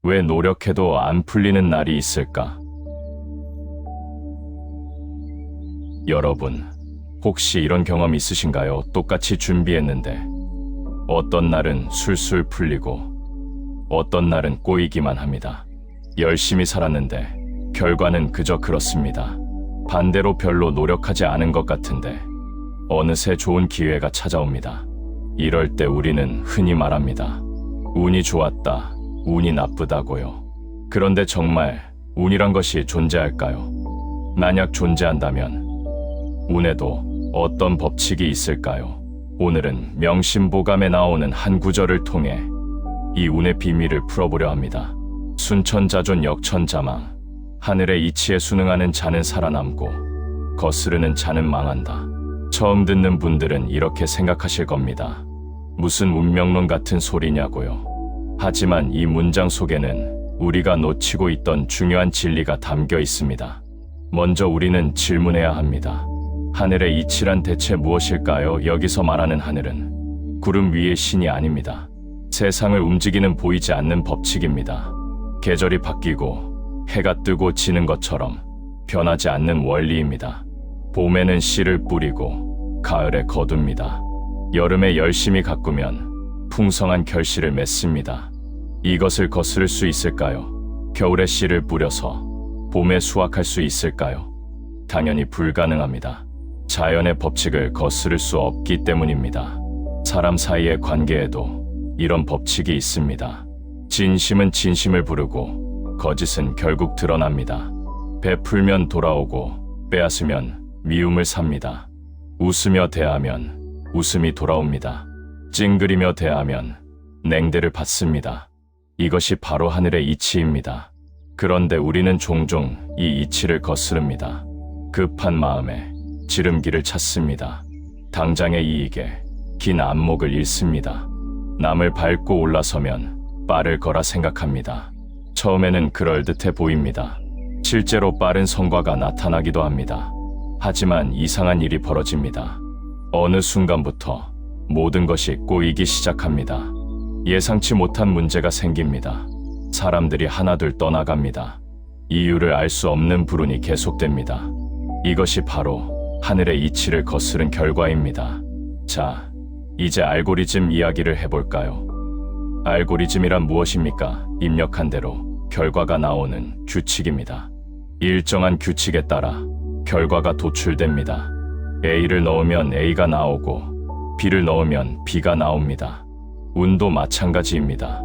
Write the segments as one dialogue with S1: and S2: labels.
S1: 왜 노력해도 안 풀리는 날이 있을까? 여러분, 혹시 이런 경험 있으신가요? 똑같이 준비했는데 어떤 날은 술술 풀리고 어떤 날은 꼬이기만 합니다. 열심히 살았는데 결과는 그저 그렇습니다. 반대로 별로 노력하지 않은 것 같은데 어느새 좋은 기회가 찾아옵니다. 이럴 때 우리는 흔히 말합니다. 운이 좋았다, 운이 나쁘다고요. 그런데 정말 운이란 것이 존재할까요? 만약 존재한다면 운에도 어떤 법칙이 있을까요? 오늘은 명심보감에 나오는 한 구절을 통해 이 운의 비밀을 풀어보려 합니다. 순천자존 역천자망. 하늘의 이치에 순응하는 자는 살아남고 거스르는 자는 망한다. 처음 듣는 분들은 이렇게 생각하실 겁니다. 무슨 운명론 같은 소리냐고요. 하지만 이 문장 속에는 우리가 놓치고 있던 중요한 진리가 담겨 있습니다. 먼저 우리는 질문해야 합니다. 하늘의 이치란 대체 무엇일까요? 여기서 말하는 하늘은 구름 위의 신이 아닙니다. 세상을 움직이는 보이지 않는 법칙입니다. 계절이 바뀌고 해가 뜨고 지는 것처럼 변하지 않는 원리입니다. 봄에는 씨를 뿌리고 가을에 거둡니다. 여름에 열심히 가꾸면 풍성한 결실을 맺습니다. 이것을 거스를 수 있을까요? 겨울에 씨를 뿌려서 봄에 수확할 수 있을까요? 당연히 불가능합니다. 자연의 법칙을 거스를 수 없기 때문입니다. 사람 사이의 관계에도 이런 법칙이 있습니다. 진심은 진심을 부르고 거짓은 결국 드러납니다. 베풀면 돌아오고 빼앗으면 미움을 삽니다. 웃으며 대하면 웃음이 돌아옵니다. 찡그리며 대하면 냉대를 받습니다. 이것이 바로 하늘의 이치입니다. 그런데 우리는 종종 이 이치를 거스릅니다. 급한 마음에 지름길을 찾습니다. 당장의 이익에 긴 안목을 잃습니다. 남을 밟고 올라서면 빠를 거라 생각합니다. 처음에는 그럴듯해 보입니다. 실제로 빠른 성과가 나타나기도 합니다. 하지만 이상한 일이 벌어집니다. 어느 순간부터 모든 것이 꼬이기 시작합니다. 예상치 못한 문제가 생깁니다. 사람들이 하나둘 떠나갑니다. 이유를 알 수 없는 불운이 계속됩니다. 이것이 바로 하늘의 이치를 거스른 결과입니다. 자, 이제 알고리즘 이야기를 해볼까요? 알고리즘이란 무엇입니까? 입력한 대로 결과가 나오는 규칙입니다. 일정한 규칙에 따라 결과가 도출됩니다. A를 넣으면 A가 나오고 B를 넣으면 B가 나옵니다. 운도 마찬가지입니다.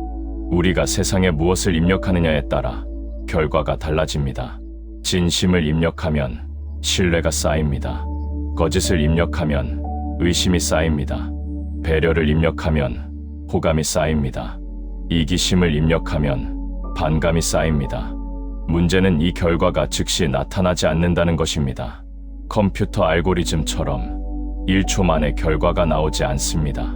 S1: 우리가 세상에 무엇을 입력하느냐에 따라 결과가 달라집니다. 진심을 입력하면 신뢰가 쌓입니다. 거짓을 입력하면 의심이 쌓입니다. 배려를 입력하면 호감이 쌓입니다. 이기심을 입력하면 반감이 쌓입니다. 문제는 이 결과가 즉시 나타나지 않는다는 것입니다. 컴퓨터 알고리즘처럼 1초 만에 결과가 나오지 않습니다.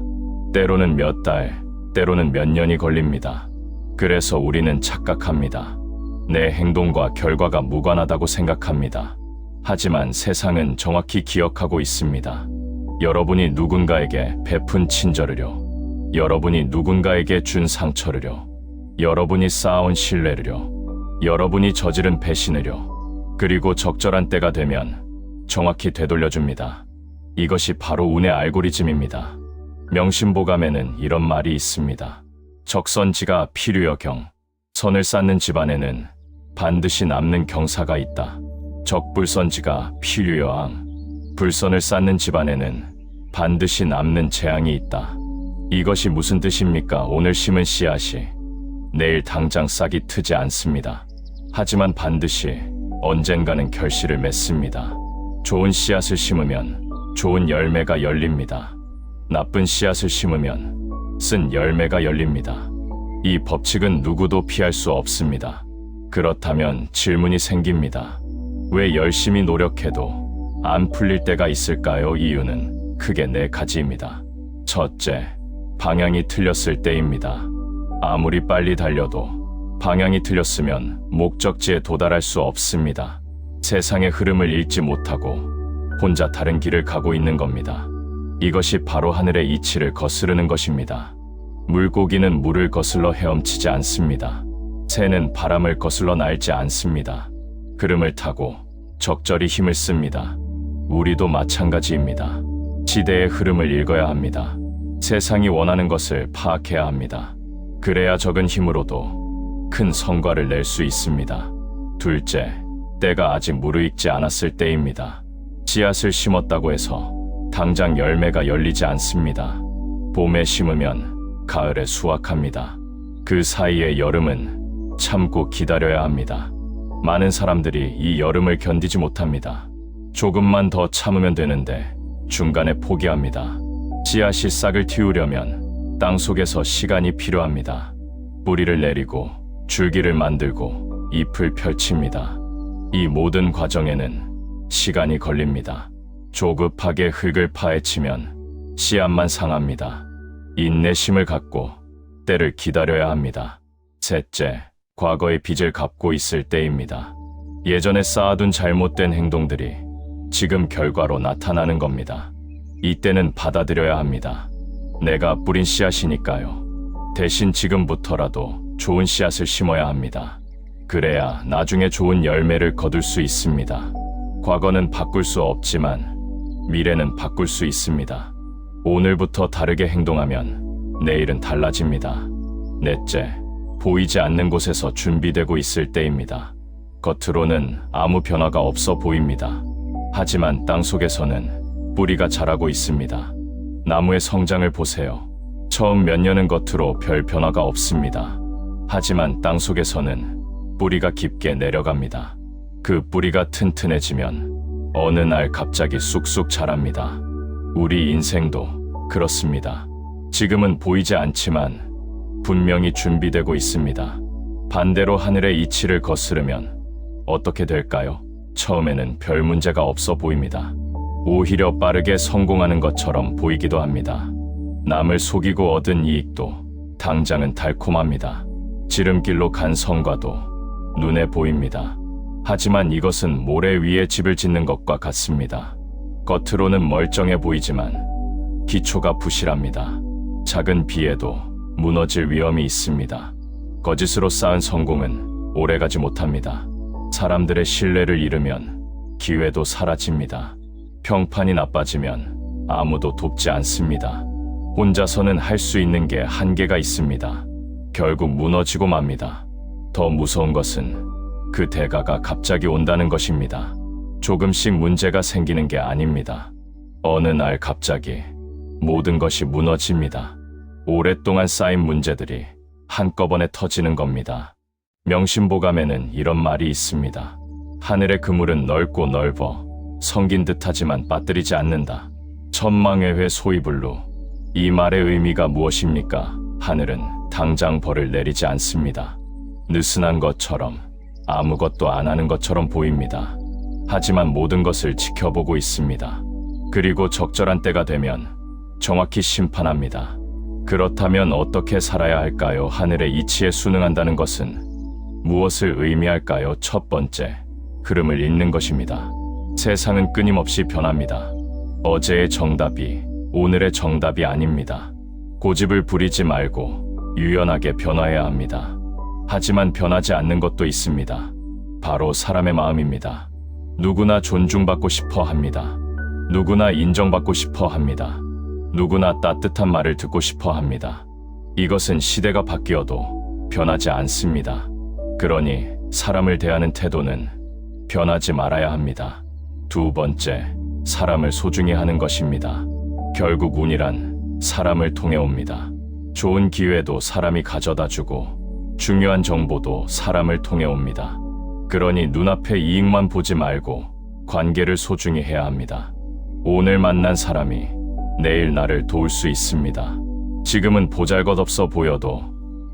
S1: 때로는 몇 달, 때로는 몇 년이 걸립니다. 그래서 우리는 착각합니다. 내 행동과 결과가 무관하다고 생각합니다. 하지만 세상은 정확히 기억하고 있습니다. 여러분이 누군가에게 베푼 친절을요, 여러분이 누군가에게 준 상처를요, 여러분이 쌓아온 신뢰를요, 여러분이 저지른 배신을요, 그리고 적절한 때가 되면 정확히 되돌려줍니다. 이것이 바로 운의 알고리즘입니다. 명심보감에는 이런 말이 있습니다. 적선지가 필요여 경. 선을 쌓는 집안에는 반드시 남는 경사가 있다. 적불선지가 필요여 앙. 불선을 쌓는 집안에는 반드시 남는 재앙이 있다. 이것이 무슨 뜻입니까? 오늘 심은 씨앗이 내일 당장 싹이 트지 않습니다. 하지만 반드시 언젠가는 결실을 맺습니다. 좋은 씨앗을 심으면 좋은 열매가 열립니다. 나쁜 씨앗을 심으면 쓴 열매가 열립니다. 이 법칙은 누구도 피할 수 없습니다. 그렇다면 질문이 생깁니다. 왜 열심히 노력해도 안 풀릴 때가 있을까요? 이유는 크게 4가지입니다. 첫째, 방향이 틀렸을 때입니다. 아무리 빨리 달려도 방향이 틀렸으면 목적지에 도달할 수 없습니다. 세상의 흐름을 읽지 못하고 혼자 다른 길을 가고 있는 겁니다. 이것이 바로 하늘의 이치를 거스르는 것입니다. 물고기는 물을 거슬러 헤엄치지 않습니다. 새는 바람을 거슬러 날지 않습니다. 흐름을 타고 적절히 힘을 씁니다. 우리도 마찬가지입니다. 시대의 흐름을 읽어야 합니다. 세상이 원하는 것을 파악해야 합니다. 그래야 적은 힘으로도 큰 성과를 낼 수 있습니다. 둘째, 때가 아직 무르익지 않았을 때입니다. 씨앗을 심었다고 해서 당장 열매가 열리지 않습니다. 봄에 심으면 가을에 수확합니다. 그 사이에 여름은 참고 기다려야 합니다. 많은 사람들이 이 여름을 견디지 못합니다. 조금만 더 참으면 되는데 중간에 포기합니다. 씨앗이 싹을 틔우려면 땅속에서 시간이 필요합니다. 뿌리를 내리고 줄기를 만들고 잎을 펼칩니다. 이 모든 과정에는 시간이 걸립니다. 조급하게 흙을 파헤치면 씨앗만 상합니다. 인내심을 갖고 때를 기다려야 합니다. 셋째, 과거의 빚을 갚고 있을 때입니다. 예전에 쌓아둔 잘못된 행동들이 지금 결과로 나타나는 겁니다. 이때는 받아들여야 합니다. 내가 뿌린 씨앗이니까요. 대신 지금부터라도 좋은 씨앗을 심어야 합니다. 그래야 나중에 좋은 열매를 거둘 수 있습니다. 과거는 바꿀 수 없지만 미래는 바꿀 수 있습니다. 오늘부터 다르게 행동하면 내일은 달라집니다. 넷째, 보이지 않는 곳에서 준비되고 있을 때입니다. 겉으로는 아무 변화가 없어 보입니다. 하지만 땅속에서는 뿌리가 자라고 있습니다. 나무의 성장을 보세요. 처음 몇 년은 겉으로 별 변화가 없습니다. 하지만 땅속에서는 뿌리가 깊게 내려갑니다. 그 뿌리가 튼튼해지면 어느 날 갑자기 쑥쑥 자랍니다. 우리 인생도 그렇습니다. 지금은 보이지 않지만 분명히 준비되고 있습니다. 반대로 하늘의 이치를 거스르면 어떻게 될까요? 처음에는 별 문제가 없어 보입니다. 오히려 빠르게 성공하는 것처럼 보이기도 합니다. 남을 속이고 얻은 이익도 당장은 달콤합니다. 지름길로 간 성과도 눈에 보입니다. 하지만 이것은 모래 위에 집을 짓는 것과 같습니다. 겉으로는 멀쩡해 보이지만 기초가 부실합니다. 작은 비에도 무너질 위험이 있습니다. 거짓으로 쌓은 성공은 오래가지 못합니다. 사람들의 신뢰를 잃으면 기회도 사라집니다. 평판이 나빠지면 아무도 돕지 않습니다. 혼자서는 할 수 있는 게 한계가 있습니다. 결국 무너지고 맙니다. 더 무서운 것은 그 대가가 갑자기 온다는 것입니다. 조금씩 문제가 생기는 게 아닙니다. 어느 날 갑자기 모든 것이 무너집니다. 오랫동안 쌓인 문제들이 한꺼번에 터지는 겁니다. 명심보감에는 이런 말이 있습니다. 하늘의 그물은 넓고 넓어 성긴 듯하지만 빠뜨리지 않는다. 천망의 회 소이불루. 이 말의 의미가 무엇입니까? 하늘은 당장 벌을 내리지 않습니다. 느슨한 것처럼 아무것도 안 하는 것처럼 보입니다. 하지만 모든 것을 지켜보고 있습니다. 그리고 적절한 때가 되면 정확히 심판합니다. 그렇다면 어떻게 살아야 할까요? 하늘의 이치에 순응한다는 것은 무엇을 의미할까요? 첫 번째, 흐름을 읽는 것입니다. 세상은 끊임없이 변합니다. 어제의 정답이 오늘의 정답이 아닙니다. 고집을 부리지 말고 유연하게 변화해야 합니다. 하지만 변하지 않는 것도 있습니다. 바로 사람의 마음입니다. 누구나 존중받고 싶어 합니다. 누구나 인정받고 싶어 합니다. 누구나 따뜻한 말을 듣고 싶어 합니다. 이것은 시대가 바뀌어도 변하지 않습니다. 그러니 사람을 대하는 태도는 변하지 말아야 합니다. 두 번째, 사람을 소중히 하는 것입니다. 결국 운이란 사람을 통해 옵니다. 좋은 기회도 사람이 가져다 주고 중요한 정보도 사람을 통해 옵니다. 그러니 눈앞의 이익만 보지 말고 관계를 소중히 해야 합니다. 오늘 만난 사람이 내일 나를 도울 수 있습니다. 지금은 보잘것없어 보여도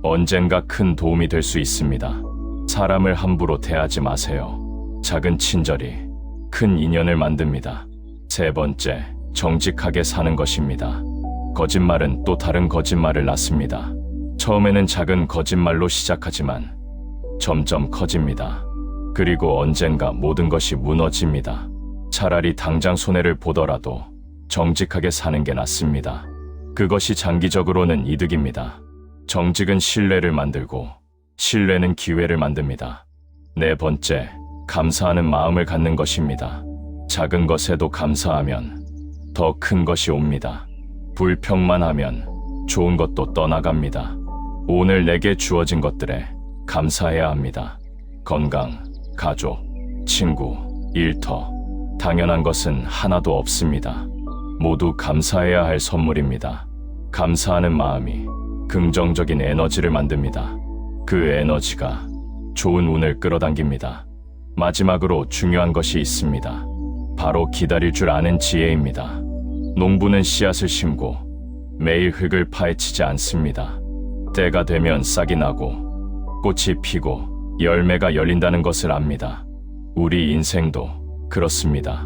S1: 언젠가 큰 도움이 될 수 있습니다. 사람을 함부로 대하지 마세요. 작은 친절이 큰 인연을 만듭니다. 세 번째, 정직하게 사는 것입니다. 거짓말은 또 다른 거짓말을 낳습니다. 처음에는 작은 거짓말로 시작하지만 점점 커집니다. 그리고 언젠가 모든 것이 무너집니다. 차라리 당장 손해를 보더라도 정직하게 사는 게 낫습니다. 그것이 장기적으로는 이득입니다. 정직은 신뢰를 만들고 신뢰는 기회를 만듭니다. 네 번째, 감사하는 마음을 갖는 것입니다. 작은 것에도 감사하면 더 큰 것이 옵니다. 불평만 하면 좋은 것도 떠나갑니다. 오늘 내게 주어진 것들에 감사해야 합니다. 건강, 가족, 친구, 일터, 당연한 것은 하나도 없습니다. 모두 감사해야 할 선물입니다. 감사하는 마음이 긍정적인 에너지를 만듭니다. 그 에너지가 좋은 운을 끌어당깁니다. 마지막으로 중요한 것이 있습니다. 바로 기다릴 줄 아는 지혜입니다. 농부는 씨앗을 심고 매일 흙을 파헤치지 않습니다. 때가 되면 싹이 나고 꽃이 피고 열매가 열린다는 것을 압니다. 우리 인생도 그렇습니다.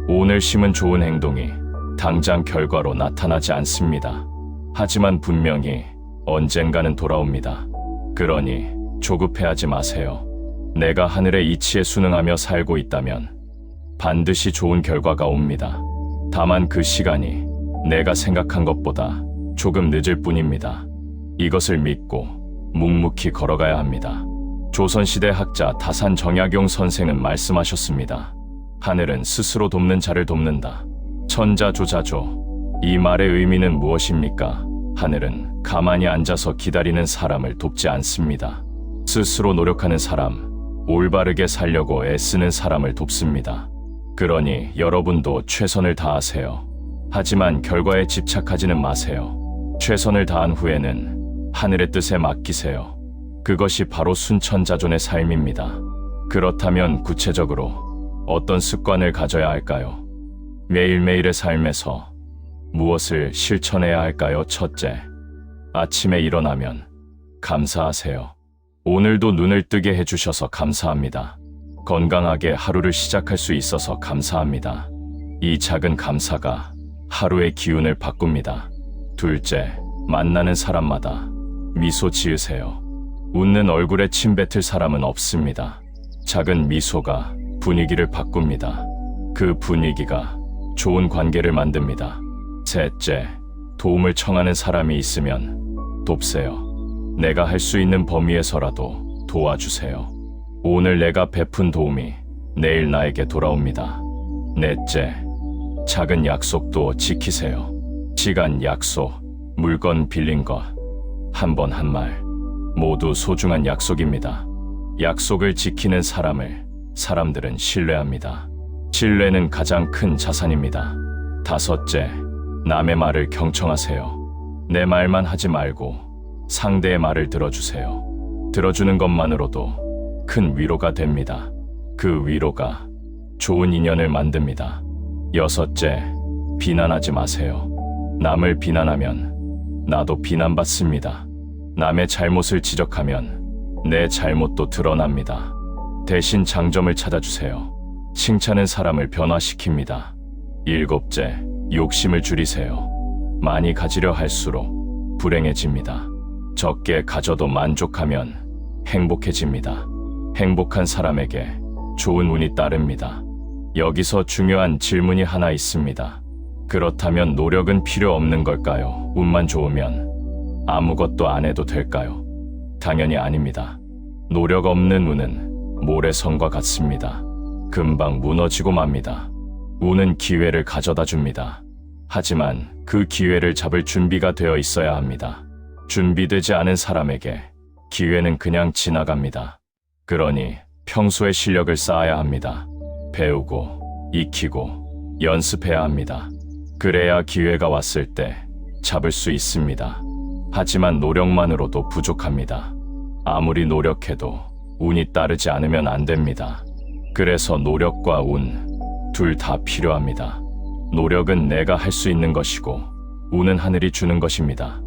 S1: 오늘 심은 좋은 행동이 당장 결과로 나타나지 않습니다. 하지만 분명히 언젠가는 돌아옵니다. 그러니 조급해하지 마세요. 내가 하늘의 이치에 순응하며 살고 있다면 반드시 좋은 결과가 옵니다. 다만 그 시간이 내가 생각한 것보다 조금 늦을 뿐입니다. 이것을 믿고 묵묵히 걸어가야 합니다. 조선시대 학자 다산 정약용 선생은 말씀하셨습니다. 하늘은 스스로 돕는 자를 돕는다. 천자조자조. 이 말의 의미는 무엇입니까? 하늘은 가만히 앉아서 기다리는 사람을 돕지 않습니다. 스스로 노력하는 사람, 올바르게 살려고 애쓰는 사람을 돕습니다. 그러니 여러분도 최선을 다하세요. 하지만 결과에 집착하지는 마세요. 최선을 다한 후에는 하늘의 뜻에 맡기세요. 그것이 바로 순천자존의 삶입니다. 그렇다면 구체적으로 어떤 습관을 가져야 할까요? 매일매일의 삶에서 무엇을 실천해야 할까요? 첫째, 아침에 일어나면 감사하세요. 오늘도 눈을 뜨게 해주셔서 감사합니다. 건강하게 하루를 시작할 수 있어서 감사합니다. 이 작은 감사가 하루의 기운을 바꿉니다. 둘째, 만나는 사람마다 미소 지으세요. 웃는 얼굴에 침 뱉을 사람은 없습니다. 작은 미소가 분위기를 바꿉니다. 그 분위기가 좋은 관계를 만듭니다. 셋째, 도움을 청하는 사람이 있으면 돕세요. 내가 할 수 있는 범위에서라도 도와주세요. 오늘 내가 베푼 도움이 내일 나에게 돌아옵니다. 넷째, 작은 약속도 지키세요. 시간 약속, 물건 빌린 것, 한 번 한 말, 모두 소중한 약속입니다. 약속을 지키는 사람들은 신뢰합니다. 신뢰는 가장 큰 자산입니다. 다섯째, 남의 말을 경청하세요. 내 말만 하지 말고 상대의 말을 들어주세요. 들어주는 것만으로도 큰 위로가 됩니다. 그 위로가 좋은 인연을 만듭니다. 여섯째, 비난하지 마세요. 남을 비난하면 나도 비난받습니다. 남의 잘못을 지적하면 내 잘못도 드러납니다. 대신 장점을 찾아주세요. 칭찬은 사람을 변화시킵니다. 일곱째, 욕심을 줄이세요. 많이 가지려 할수록 불행해집니다. 적게 가져도 만족하면 행복해집니다. 행복한 사람에게 좋은 운이 따릅니다. 여기서 중요한 질문이 하나 있습니다. 그렇다면 노력은 필요 없는 걸까요? 운만 좋으면 아무것도 안 해도 될까요? 당연히 아닙니다. 노력 없는 운은 모래성과 같습니다. 금방 무너지고 맙니다. 운은 기회를 가져다 줍니다. 하지만 그 기회를 잡을 준비가 되어 있어야 합니다. 준비되지 않은 사람에게 기회는 그냥 지나갑니다. 그러니 평소에 실력을 쌓아야 합니다. 배우고, 익히고, 연습해야 합니다. 그래야 기회가 왔을 때 잡을 수 있습니다. 하지만 노력만으로도 부족합니다. 아무리 노력해도 운이 따르지 않으면 안 됩니다. 그래서 노력과 운, 둘 다 필요합니다. 노력은 내가 할 수 있는 것이고, 운은 하늘이 주는 것입니다.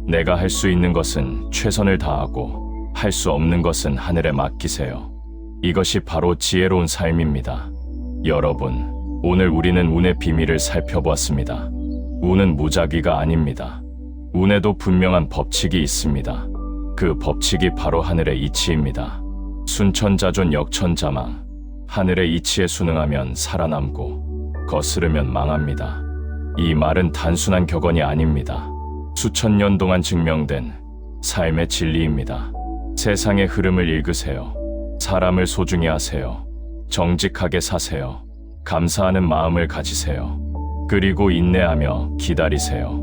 S1: 내가 할 수 있는 것은 최선을 다하고, 할 수 없는 것은 하늘에 맡기세요. 이것이 바로 지혜로운 삶입니다. 여러분, 오늘 우리는 운의 비밀을 살펴보았습니다. 운은 무작위가 아닙니다. 운에도 분명한 법칙이 있습니다. 그 법칙이 바로 하늘의 이치입니다. 순천자존 역천자망. 하늘의 이치에 순응하면 살아남고 거스르면 망합니다. 이 말은 단순한 격언이 아닙니다. 수천 년 동안 증명된 삶의 진리입니다. 세상의 흐름을 읽으세요. 사람을 소중히 하세요. 정직하게 사세요. 감사하는 마음을 가지세요. 그리고 인내하며 기다리세요.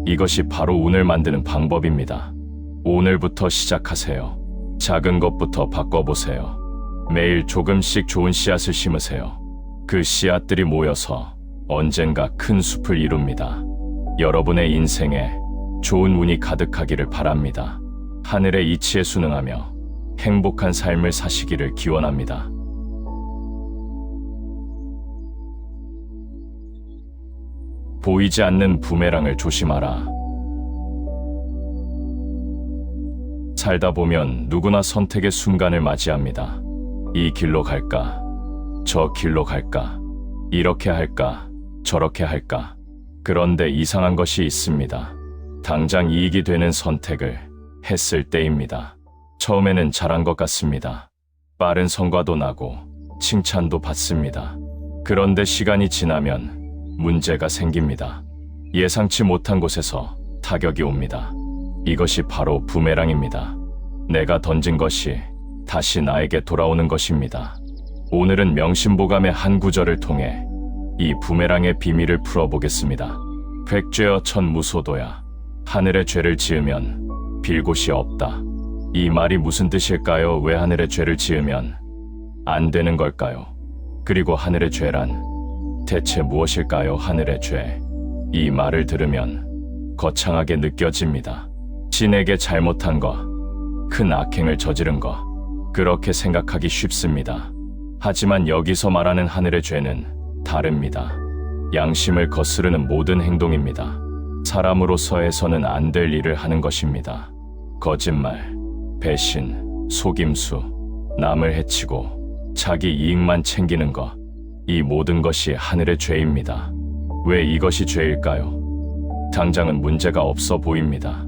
S1: 이것이 바로 운을 만드는 방법입니다. 오늘부터 시작하세요. 작은 것부터 바꿔보세요. 매일 조금씩 좋은 씨앗을 심으세요. 그 씨앗들이 모여서 언젠가 큰 숲을 이룹니다. 여러분의 인생에 좋은 운이 가득하기를 바랍니다. 하늘의 이치에 순응하며 행복한 삶을 사시기를 기원합니다. 보이지 않는 부메랑을 조심하라. 살다 보면 누구나 선택의 순간을 맞이합니다. 이 길로 갈까? 저 길로 갈까? 이렇게 할까? 저렇게 할까? 그런데 이상한 것이 있습니다. 당장 이익이 되는 선택을 했을 때입니다. 처음에는 잘한 것 같습니다. 빠른 성과도 나고 칭찬도 받습니다. 그런데 시간이 지나면 문제가 생깁니다. 예상치 못한 곳에서 타격이 옵니다. 이것이 바로 부메랑입니다. 내가 던진 것이 다시 나에게 돌아오는 것입니다. 오늘은 명심보감의 한 구절을 통해 이 부메랑의 비밀을 풀어보겠습니다. 백죄여 천무소도야. 하늘에 죄를 지으면 빌 곳이 없다. 이 말이 무슨 뜻일까요? 왜 하늘에 죄를 지으면 안 되는 걸까요? 그리고 하늘의 죄란 대체 무엇일까요? 하늘의 죄. 이 말을 들으면 거창하게 느껴집니다. 신에게 잘못한 거, 큰 악행을 저지른 거, 그렇게 생각하기 쉽습니다. 하지만 여기서 말하는 하늘의 죄는 다릅니다. 양심을 거스르는 모든 행동입니다. 사람으로서 해서는 안 될 일을 하는 것입니다. 거짓말, 배신, 속임수, 남을 해치고 자기 이익만 챙기는 것, 이 모든 것이 하늘의 죄입니다. 왜 이것이 죄일까요? 당장은 문제가 없어 보입니다.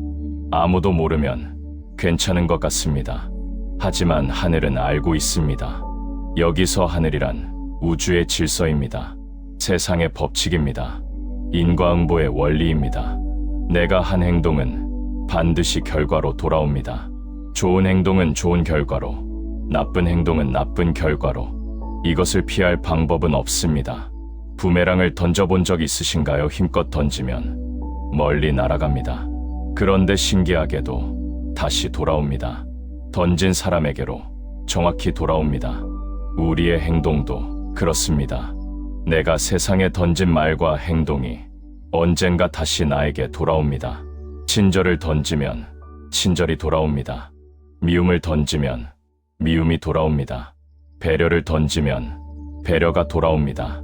S1: 아무도 모르면 괜찮은 것 같습니다. 하지만 하늘은 알고 있습니다. 여기서 하늘이란 우주의 질서입니다. 세상의 법칙입니다. 인과응보의 원리입니다. 내가 한 행동은 반드시 결과로 돌아옵니다. 좋은 행동은 좋은 결과로, 나쁜 행동은 나쁜 결과로. 이것을 피할 방법은 없습니다. 부메랑을 던져본 적 있으신가요? 힘껏 던지면 멀리 날아갑니다. 그런데 신기하게도 다시 돌아옵니다. 던진 사람에게로 정확히 돌아옵니다. 우리의 행동도 그렇습니다. 내가 세상에 던진 말과 행동이 언젠가 다시 나에게 돌아옵니다. 친절을 던지면 친절이 돌아옵니다. 미움을 던지면 미움이 돌아옵니다. 배려를 던지면 배려가 돌아옵니다.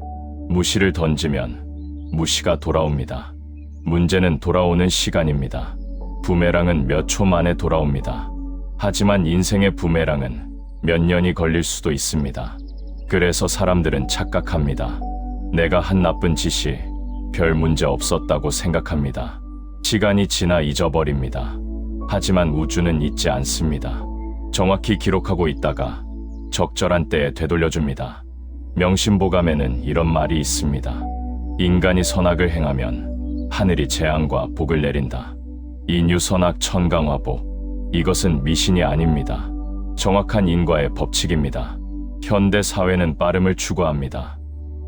S1: 무시를 던지면 무시가 돌아옵니다. 문제는 돌아오는 시간입니다. 부메랑은 몇 초 만에 돌아옵니다. 하지만 인생의 부메랑은 몇 년이 걸릴 수도 있습니다. 그래서 사람들은 착각합니다. 내가 한 나쁜 짓이 별 문제 없었다고 생각합니다. 시간이 지나 잊어버립니다. 하지만 우주는 잊지 않습니다. 정확히 기록하고 있다가 적절한 때에 되돌려줍니다. 명심보감에는 이런 말이 있습니다. 인간이 선악을 행하면 하늘이 재앙과 복을 내린다. 인유선악 천강화복. 이것은 미신이 아닙니다. 정확한 인과의 법칙입니다. 현대 사회는 빠름을 추구합니다.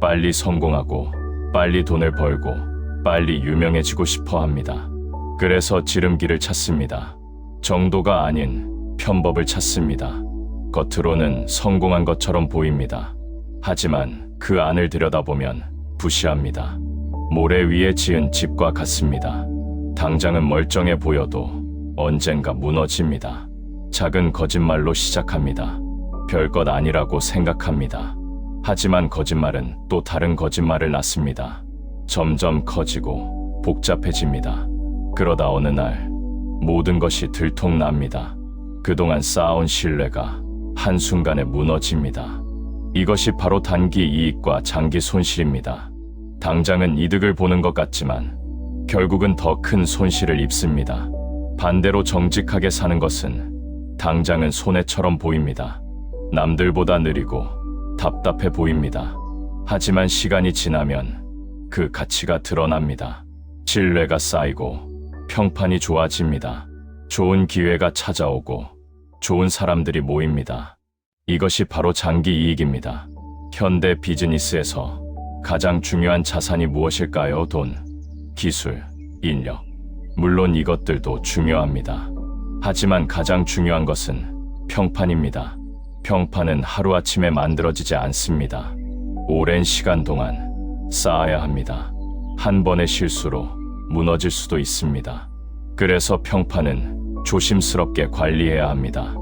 S1: 빨리 성공하고, 빨리 돈을 벌고, 빨리 유명해지고 싶어 합니다. 그래서 지름길을 찾습니다. 정도가 아닌 편법을 찾습니다. 겉으로는 성공한 것처럼 보입니다. 하지만 그 안을 들여다보면 부시합니다. 모래 위에 지은 집과 같습니다. 당장은 멀쩡해 보여도 언젠가 무너집니다. 작은 거짓말로 시작합니다. 별것 아니라고 생각합니다. 하지만 거짓말은 또 다른 거짓말을 낳습니다. 점점 커지고 복잡해집니다. 그러다 어느 날 모든 것이 들통납니다. 그동안 쌓아온 신뢰가 한순간에 무너집니다. 이것이 바로 단기 이익과 장기 손실입니다. 당장은 이득을 보는 것 같지만 결국은 더 큰 손실을 입습니다. 반대로 정직하게 사는 것은 당장은 손해처럼 보입니다. 남들보다 느리고 답답해 보입니다. 하지만 시간이 지나면 그 가치가 드러납니다. 신뢰가 쌓이고 평판이 좋아집니다. 좋은 기회가 찾아오고 좋은 사람들이 모입니다. 이것이 바로 장기 이익입니다. 현대 비즈니스에서 가장 중요한 자산이 무엇일까요? 돈, 기술, 인력. 물론 이것들도 중요합니다. 하지만 가장 중요한 것은 평판입니다. 평판은 하루아침에 만들어지지 않습니다. 오랜 시간 동안 쌓아야 합니다. 한 번의 실수로 무너질 수도 있습니다. 그래서 평판은 조심스럽게 관리해야 합니다.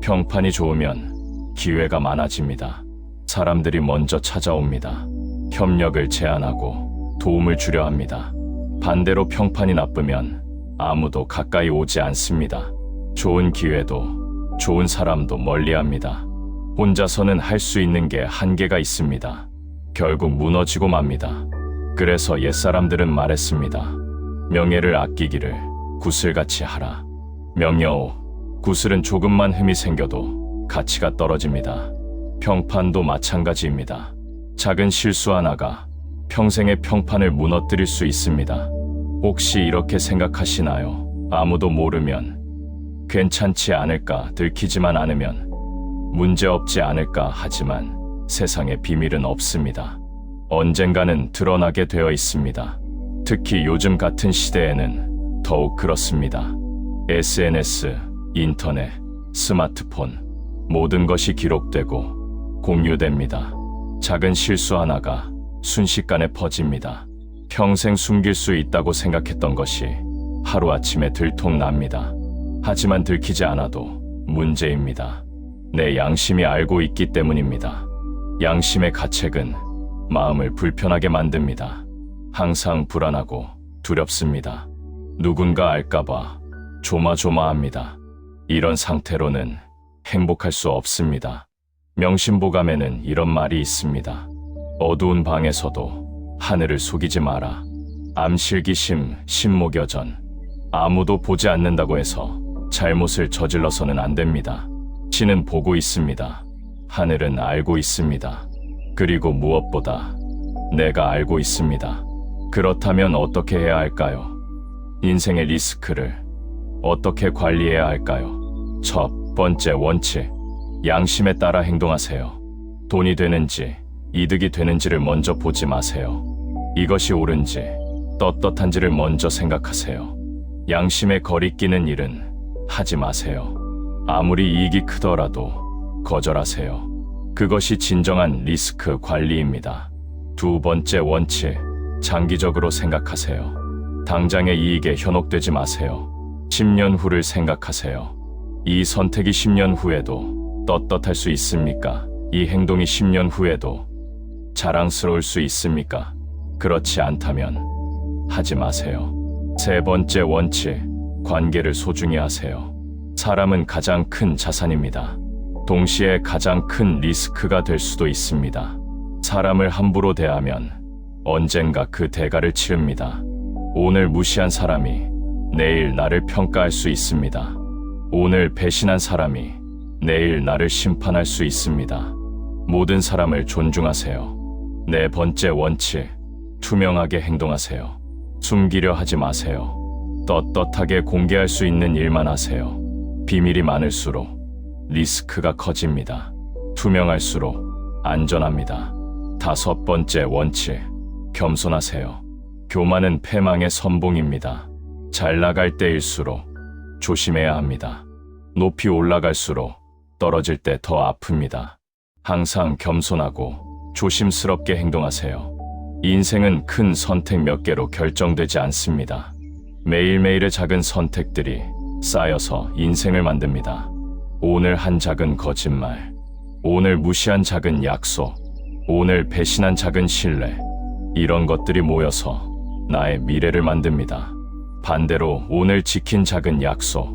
S1: 평판이 좋으면 기회가 많아집니다. 사람들이 먼저 찾아옵니다. 협력을 제안하고 도움을 주려 합니다. 반대로 평판이 나쁘면 아무도 가까이 오지 않습니다. 좋은 기회도 좋은 사람도 멀리합니다. 혼자서는 할 수 있는 게 한계가 있습니다. 결국 무너지고 맙니다. 그래서 옛사람들은 말했습니다. 명예를 아끼기를 구슬같이 하라. 명예호, 구슬은 조금만 흠이 생겨도 가치가 떨어집니다. 평판도 마찬가지입니다. 작은 실수 하나가 평생의 평판을 무너뜨릴 수 있습니다. 혹시 이렇게 생각하시나요? 아무도 모르면 괜찮지 않을까, 들키지만 않으면 문제없지 않을까. 하지만 세상에 비밀은 없습니다. 언젠가는 드러나게 되어 있습니다. 특히 요즘 같은 시대에는 더욱 그렇습니다. SNS, 인터넷, 스마트폰, 모든 것이 기록되고 공유됩니다. 작은 실수 하나가 순식간에 퍼집니다. 평생 숨길 수 있다고 생각했던 것이 하루아침에 들통납니다. 하지만 들키지 않아도 문제입니다. 내 양심이 알고 있기 때문입니다. 양심의 가책은 마음을 불편하게 만듭니다. 항상 불안하고 두렵습니다. 누군가 알까봐 조마조마합니다. 이런 상태로는 행복할 수 없습니다. 명심보감에는 이런 말이 있습니다. 어두운 방에서도 하늘을 속이지 마라. 암실기심, 신목여전. 아무도 보지 않는다고 해서 잘못을 저질러서는 안 됩니다. 신은 보고 있습니다. 하늘은 알고 있습니다. 그리고 무엇보다 내가 알고 있습니다. 그렇다면 어떻게 해야 할까요? 인생의 리스크를 어떻게 관리해야 할까요? 첫 번째 원칙, 양심에 따라 행동하세요. 돈이 되는지 이득이 되는지를 먼저 보지 마세요. 이것이 옳은지 떳떳한지를 먼저 생각하세요. 양심에 거리끼는 일은 하지 마세요. 아무리 이익이 크더라도 거절하세요. 그것이 진정한 리스크 관리입니다. 두 번째 원칙, 장기적으로 생각하세요. 당장의 이익에 현혹되지 마세요. 10년 후를 생각하세요. 이 선택이 10년 후에도 떳떳할 수 있습니까? 이 행동이 10년 후에도 자랑스러울 수 있습니까? 그렇지 않다면 하지 마세요. 세 번째 원칙, 관계를 소중히 하세요. 사람은 가장 큰 자산입니다. 동시에 가장 큰 리스크가 될 수도 있습니다. 사람을 함부로 대하면 언젠가 그 대가를 치릅니다. 오늘 무시한 사람이 내일 나를 평가할 수 있습니다. 오늘 배신한 사람이 내일 나를 심판할 수 있습니다. 모든 사람을 존중하세요. 네 번째 원칙, 투명하게 행동하세요. 숨기려 하지 마세요. 떳떳하게 공개할 수 있는 일만 하세요. 비밀이 많을수록 리스크가 커집니다. 투명할수록 안전합니다. 다섯 번째 원칙, 겸손하세요. 교만은 패망의 선봉입니다. 잘 나갈 때일수록 조심해야 합니다. 높이 올라갈수록 떨어질 때 더 아픕니다. 항상 겸손하고 조심스럽게 행동하세요. 인생은 큰 선택 몇 개로 결정되지 않습니다. 매일매일의 작은 선택들이 쌓여서 인생을 만듭니다. 오늘 한 작은 거짓말, 오늘 무시한 작은 약속, 오늘 배신한 작은 신뢰, 이런 것들이 모여서 나의 미래를 만듭니다. 반대로 오늘 지킨 작은 약속,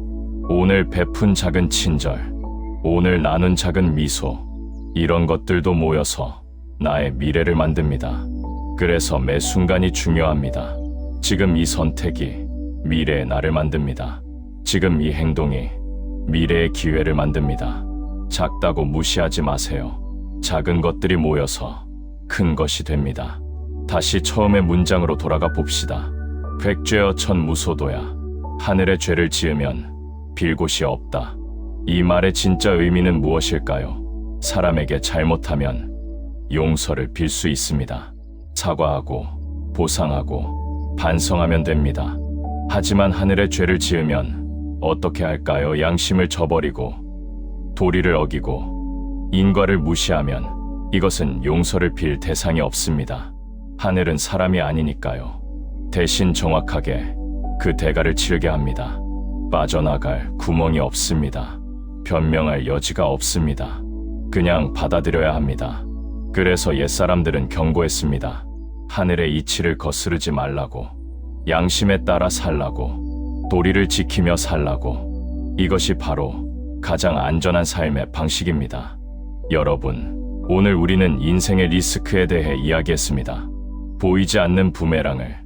S1: 오늘 베푼 작은 친절, 오늘 나눈 작은 미소, 이런 것들도 모여서 나의 미래를 만듭니다. 그래서 매 순간이 중요합니다. 지금 이 선택이 미래의 나를 만듭니다. 지금 이 행동이 미래의 기회를 만듭니다. 작다고 무시하지 마세요. 작은 것들이 모여서 큰 것이 됩니다. 다시 처음의 문장으로 돌아가 봅시다. 백죄여 천무소도야. 하늘에 죄를 지으면 빌 곳이 없다. 이 말의 진짜 의미는 무엇일까요? 사람에게 잘못하면 용서를 빌 수 있습니다. 사과하고 보상하고 반성하면 됩니다. 하지만 하늘에 죄를 지으면 어떻게 할까요? 양심을 저버리고 도리를 어기고 인과를 무시하면 이것은 용서를 빌 대상이 없습니다. 하늘은 사람이 아니니까요. 대신 정확하게 그 대가를 치르게 합니다. 빠져나갈 구멍이 없습니다. 변명할 여지가 없습니다. 그냥 받아들여야 합니다. 그래서 옛사람들은 경고했습니다. 하늘의 이치를 거스르지 말라고, 양심에 따라 살라고, 도리를 지키며 살라고. 이것이 바로 가장 안전한 삶의 방식입니다. 여러분, 오늘 우리는 인생의 리스크에 대해 이야기했습니다. 보이지 않는 부메랑을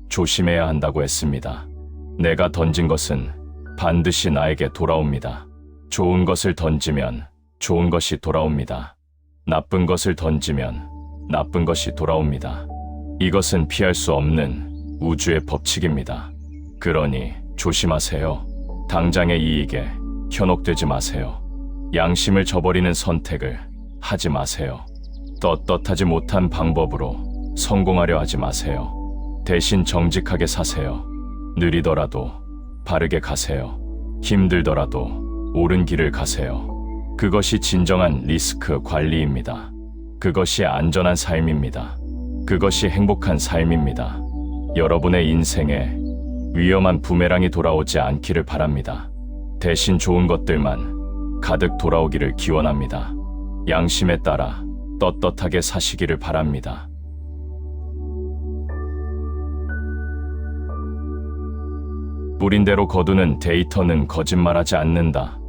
S1: 조심해야 한다고 했습니다. 내가 던진 것은 반드시 나에게 돌아옵니다. 좋은 것을 던지면 좋은 것이 돌아옵니다. 나쁜 것을 던지면 나쁜 것이 돌아옵니다. 이것은 피할 수 없는 우주의 법칙입니다. 그러니 조심하세요. 당장의 이익에 현혹되지 마세요. 양심을 저버리는 선택을 하지 마세요. 떳떳하지 못한 방법으로 성공하려 하지 마세요. 대신 정직하게 사세요. 느리더라도 바르게 가세요. 힘들더라도 옳은 길을 가세요. 그것이 진정한 리스크 관리입니다. 그것이 안전한 삶입니다. 그것이 행복한 삶입니다. 여러분의 인생에 위험한 부메랑이 돌아오지 않기를 바랍니다. 대신 좋은 것들만 가득 돌아오기를 기원합니다. 양심에 따라 떳떳하게 사시기를 바랍니다. 뿌린 대로 거두는 데이터는 거짓말하지 않는다.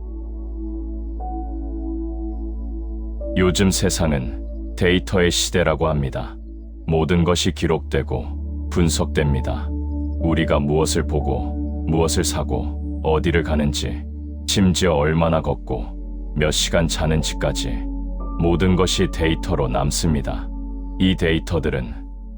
S1: 요즘 세상은 데이터의 시대라고 합니다. 모든 것이 기록되고 분석됩니다. 우리가 무엇을 보고 무엇을 사고 어디를 가는지, 심지어 얼마나 걷고 몇 시간 자는지까지 모든 것이 데이터로 남습니다. 이 데이터들은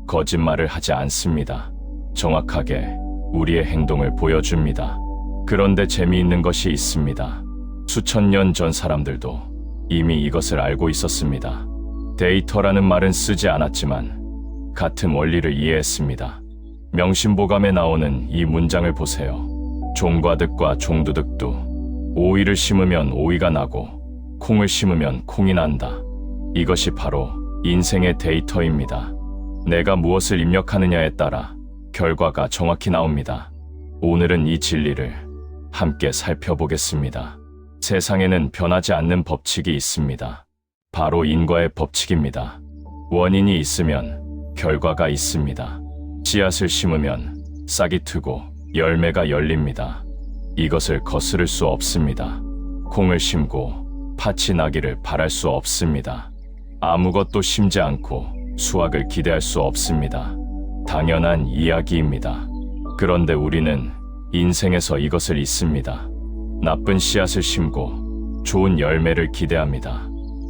S1: 거짓말을 하지 않습니다. 정확하게 우리의 행동을 보여줍니다. 그런데 재미있는 것이 있습니다. 수천 년 전 사람들도 이미 이것을 알고 있었습니다. 데이터라는 말은 쓰지 않았지만 같은 원리를 이해했습니다. 명심보감에 나오는 이 문장을 보세요. 종과득과 종두득도 오이를 심으면 오이가 나고 콩을 심으면 콩이 난다. 이것이 바로 인생의 데이터입니다. 내가 무엇을 입력하느냐에 따라 결과가 정확히 나옵니다. 오늘은 이 진리를 함께 살펴보겠습니다. 세상에는 변하지 않는 법칙이 있습니다. 바로 인과의 법칙입니다. 원인이 있으면 결과가 있습니다. 씨앗을 심으면 싹이 트고 열매가 열립니다. 이것을 거스를 수 없습니다. 콩을 심고 팥이 나기를 바랄 수 없습니다. 아무것도 심지 않고 수확을 기대할 수 없습니다. 당연한 이야기입니다. 그런데 우리는 인생에서 이것을 잊습니다. 나쁜 씨앗을 심고 좋은 열매를 기대합니다.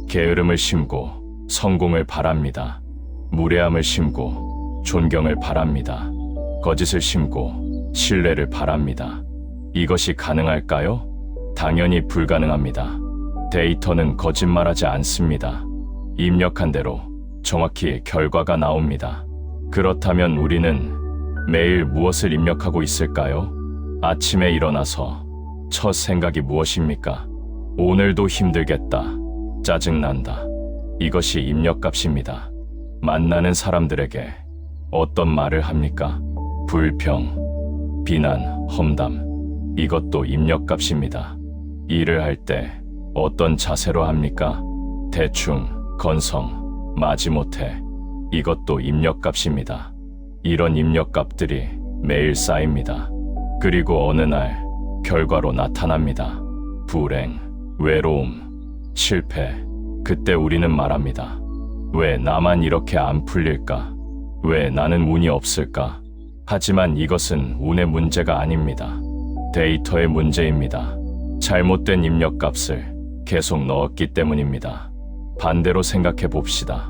S1: 게으름을 심고 성공을 바랍니다. 무례함을 심고 존경을 바랍니다. 거짓을 심고 신뢰를 바랍니다. 이것이 가능할까요? 당연히 불가능합니다. 데이터는 거짓말하지 않습니다. 입력한 대로 정확히 결과가 나옵니다. 그렇다면 우리는 매일 무엇을 입력하고 있을까요? 아침에 일어나서 첫 생각이 무엇입니까? 오늘도 힘들겠다. 짜증난다. 이것이 입력값입니다. 만나는 사람들에게 어떤 말을 합니까? 불평, 비난, 험담. 이것도 입력값입니다. 일을 할 때 어떤 자세로 합니까? 대충, 건성, 마지못해. 이것도 입력값입니다. 이런 입력값들이 매일 쌓입니다. 그리고 어느 날 결과로 나타납니다. 불행, 외로움, 실패. 그때 우리는 말합니다. 왜 나만 이렇게 안 풀릴까? 왜 나는 운이 없을까? 하지만 이것은 운의 문제가 아닙니다. 데이터의 문제입니다. 잘못된 입력값을 계속 넣었기 때문입니다. 반대로 생각해 봅시다.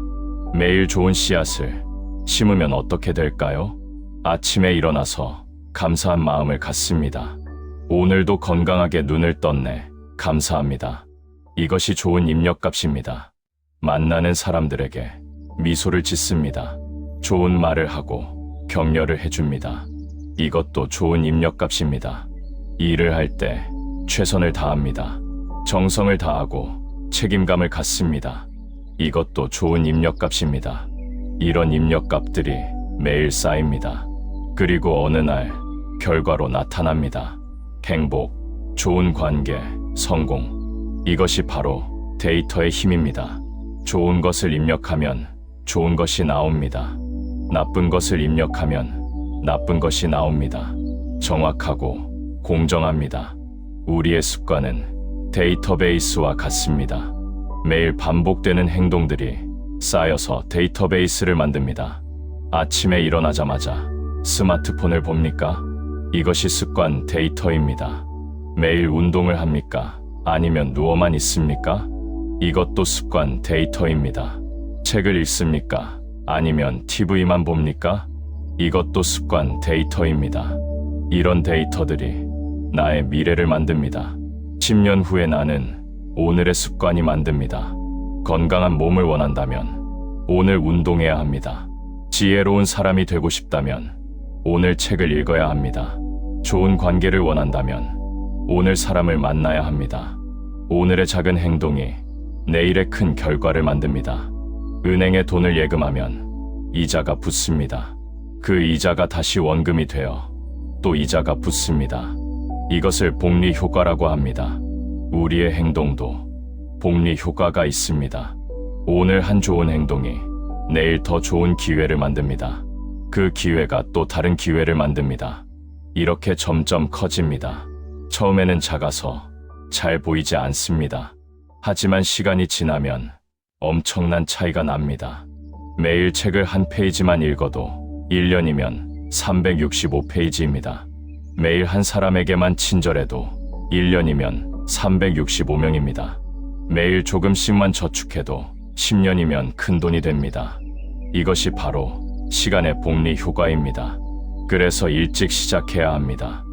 S1: 매일 좋은 씨앗을 심으면 어떻게 될까요? 아침에 일어나서 감사한 마음을 갖습니다. 오늘도 건강하게 눈을 떴네. 감사합니다. 이것이 좋은 입력값입니다. 만나는 사람들에게 미소를 짓습니다. 좋은 말을 하고 격려를 해줍니다. 이것도 좋은 입력값입니다. 일을 할 때 최선을 다합니다. 정성을 다하고 책임감을 갖습니다. 이것도 좋은 입력값입니다. 이런 입력값들이 매일 쌓입니다. 그리고 어느 날 결과로 나타납니다. 행복, 좋은 관계, 성공. 이것이 바로 데이터의 힘입니다. 좋은 것을 입력하면 좋은 것이 나옵니다. 나쁜 것을 입력하면 나쁜 것이 나옵니다. 정확하고 공정합니다. 우리의 습관은 데이터베이스와 같습니다. 매일 반복되는 행동들이 쌓여서 데이터베이스를 만듭니다. 아침에 일어나자마자 스마트폰을 봅니까? 이것이 습관 데이터입니다. 매일 운동을 합니까? 아니면 누워만 있습니까? 이것도 습관 데이터입니다. 책을 읽습니까? 아니면 TV만 봅니까? 이것도 습관 데이터입니다. 이런 데이터들이 나의 미래를 만듭니다. 10년 후에 나는 오늘의 습관이 만듭니다. 건강한 몸을 원한다면 오늘 운동해야 합니다. 지혜로운 사람이 되고 싶다면 오늘 책을 읽어야 합니다. 좋은 관계를 원한다면 오늘 사람을 만나야 합니다. 오늘의 작은 행동이 내일의 큰 결과를 만듭니다. 은행에 돈을 예금하면 이자가 붙습니다. 그 이자가 다시 원금이 되어 또 이자가 붙습니다. 이것을 복리 효과라고 합니다. 우리의 행동도 복리 효과가 있습니다. 오늘 한 좋은 행동이 내일 더 좋은 기회를 만듭니다. 그 기회가 또 다른 기회를 만듭니다. 이렇게 점점 커집니다. 처음에는 작아서 잘 보이지 않습니다. 하지만 시간이 지나면 엄청난 차이가 납니다. 매일 책을 한 페이지만 읽어도 1년이면 365페이지입니다. 매일 한 사람에게만 친절해도 1년이면 365명입니다. 매일 조금씩만 저축해도 10년이면 큰 돈이 됩니다. 이것이 바로 시간의 복리 효과입니다. 그래서 일찍 시작해야 합니다.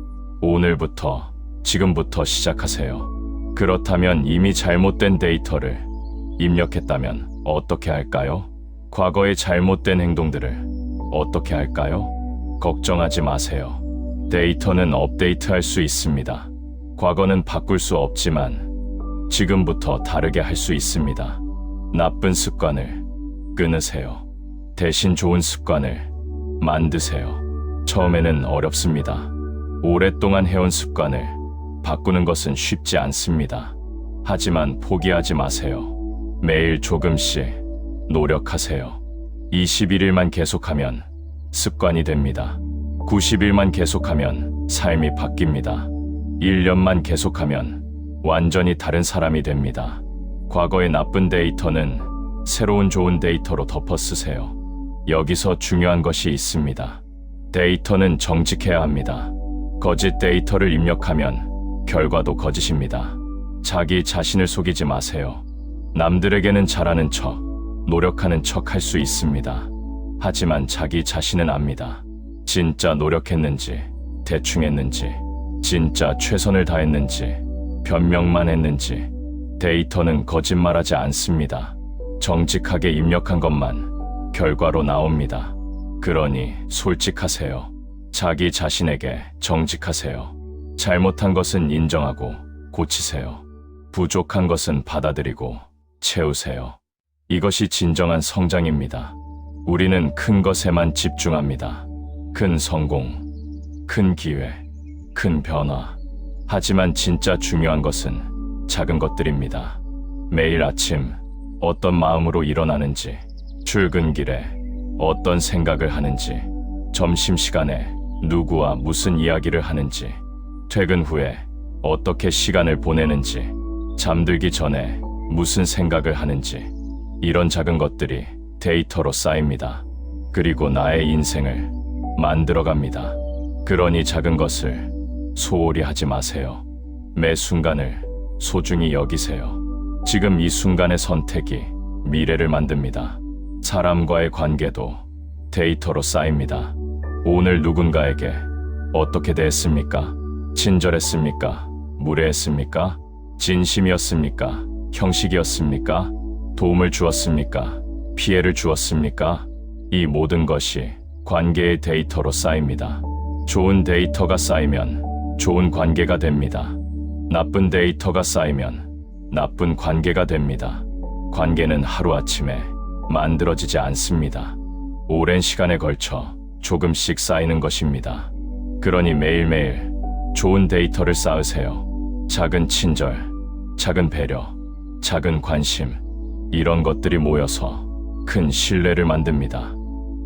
S1: 오늘부터, 지금부터 시작하세요. 그렇다면 이미 잘못된 데이터를 입력했다면 어떻게 할까요? 과거의 잘못된 행동들을 어떻게 할까요? 걱정하지 마세요. 데이터는 업데이트할 수 있습니다. 과거는 바꿀 수 없지만 지금부터 다르게 할 수 있습니다. 나쁜 습관을 끊으세요. 대신 좋은 습관을 만드세요. 처음에는 어렵습니다. 오랫동안 해온 습관을 바꾸는 것은 쉽지 않습니다. 하지만 포기하지 마세요. 매일 조금씩 노력하세요. 21일만 계속하면 습관이 됩니다. 90일만 계속하면 삶이 바뀝니다. 1년만 계속하면 완전히 다른 사람이 됩니다. 과거의 나쁜 데이터는 새로운 좋은 데이터로 덮어 쓰세요. 여기서 중요한 것이 있습니다. 데이터는 정직해야 합니다. 거짓 데이터를 입력하면 결과도 거짓입니다. 자기 자신을 속이지 마세요. 남들에게는 잘하는 척, 노력하는 척 할 수 있습니다. 하지만 자기 자신은 압니다. 진짜 노력했는지, 대충 했는지, 진짜 최선을 다했는지, 변명만 했는지. 데이터는 거짓말하지 않습니다. 정직하게 입력한 것만 결과로 나옵니다. 그러니 솔직하세요. 자기 자신에게 정직하세요. 잘못한 것은 인정하고 고치세요. 부족한 것은 받아들이고 채우세요. 이것이 진정한 성장입니다. 우리는 큰 것에만 집중합니다. 큰 성공, 큰 기회, 큰 변화. 하지만 진짜 중요한 것은 작은 것들입니다. 매일 아침 어떤 마음으로 일어나는지, 출근길에 어떤 생각을 하는지, 점심시간에 누구와 무슨 이야기를 하는지, 퇴근 후에 어떻게 시간을 보내는지, 잠들기 전에 무슨 생각을 하는지, 이런 작은 것들이 데이터로 쌓입니다. 그리고 나의 인생을 만들어갑니다. 그러니 작은 것을 소홀히 하지 마세요. 매 순간을 소중히 여기세요. 지금 이 순간의 선택이 미래를 만듭니다. 사람과의 관계도 데이터로 쌓입니다. 오늘 누군가에게 어떻게 대했습니까? 친절했습니까? 무례했습니까? 진심이었습니까? 형식이었습니까? 도움을 주었습니까? 피해를 주었습니까? 이 모든 것이 관계의 데이터로 쌓입니다. 좋은 데이터가 쌓이면 좋은 관계가 됩니다. 나쁜 데이터가 쌓이면 나쁜 관계가 됩니다. 관계는 하루아침에 만들어지지 않습니다. 오랜 시간에 걸쳐 조금씩 쌓이는 것입니다. 그러니 매일매일 좋은 데이터를 쌓으세요. 작은 친절, 작은 배려, 작은 관심, 이런 것들이 모여서 큰 신뢰를 만듭니다.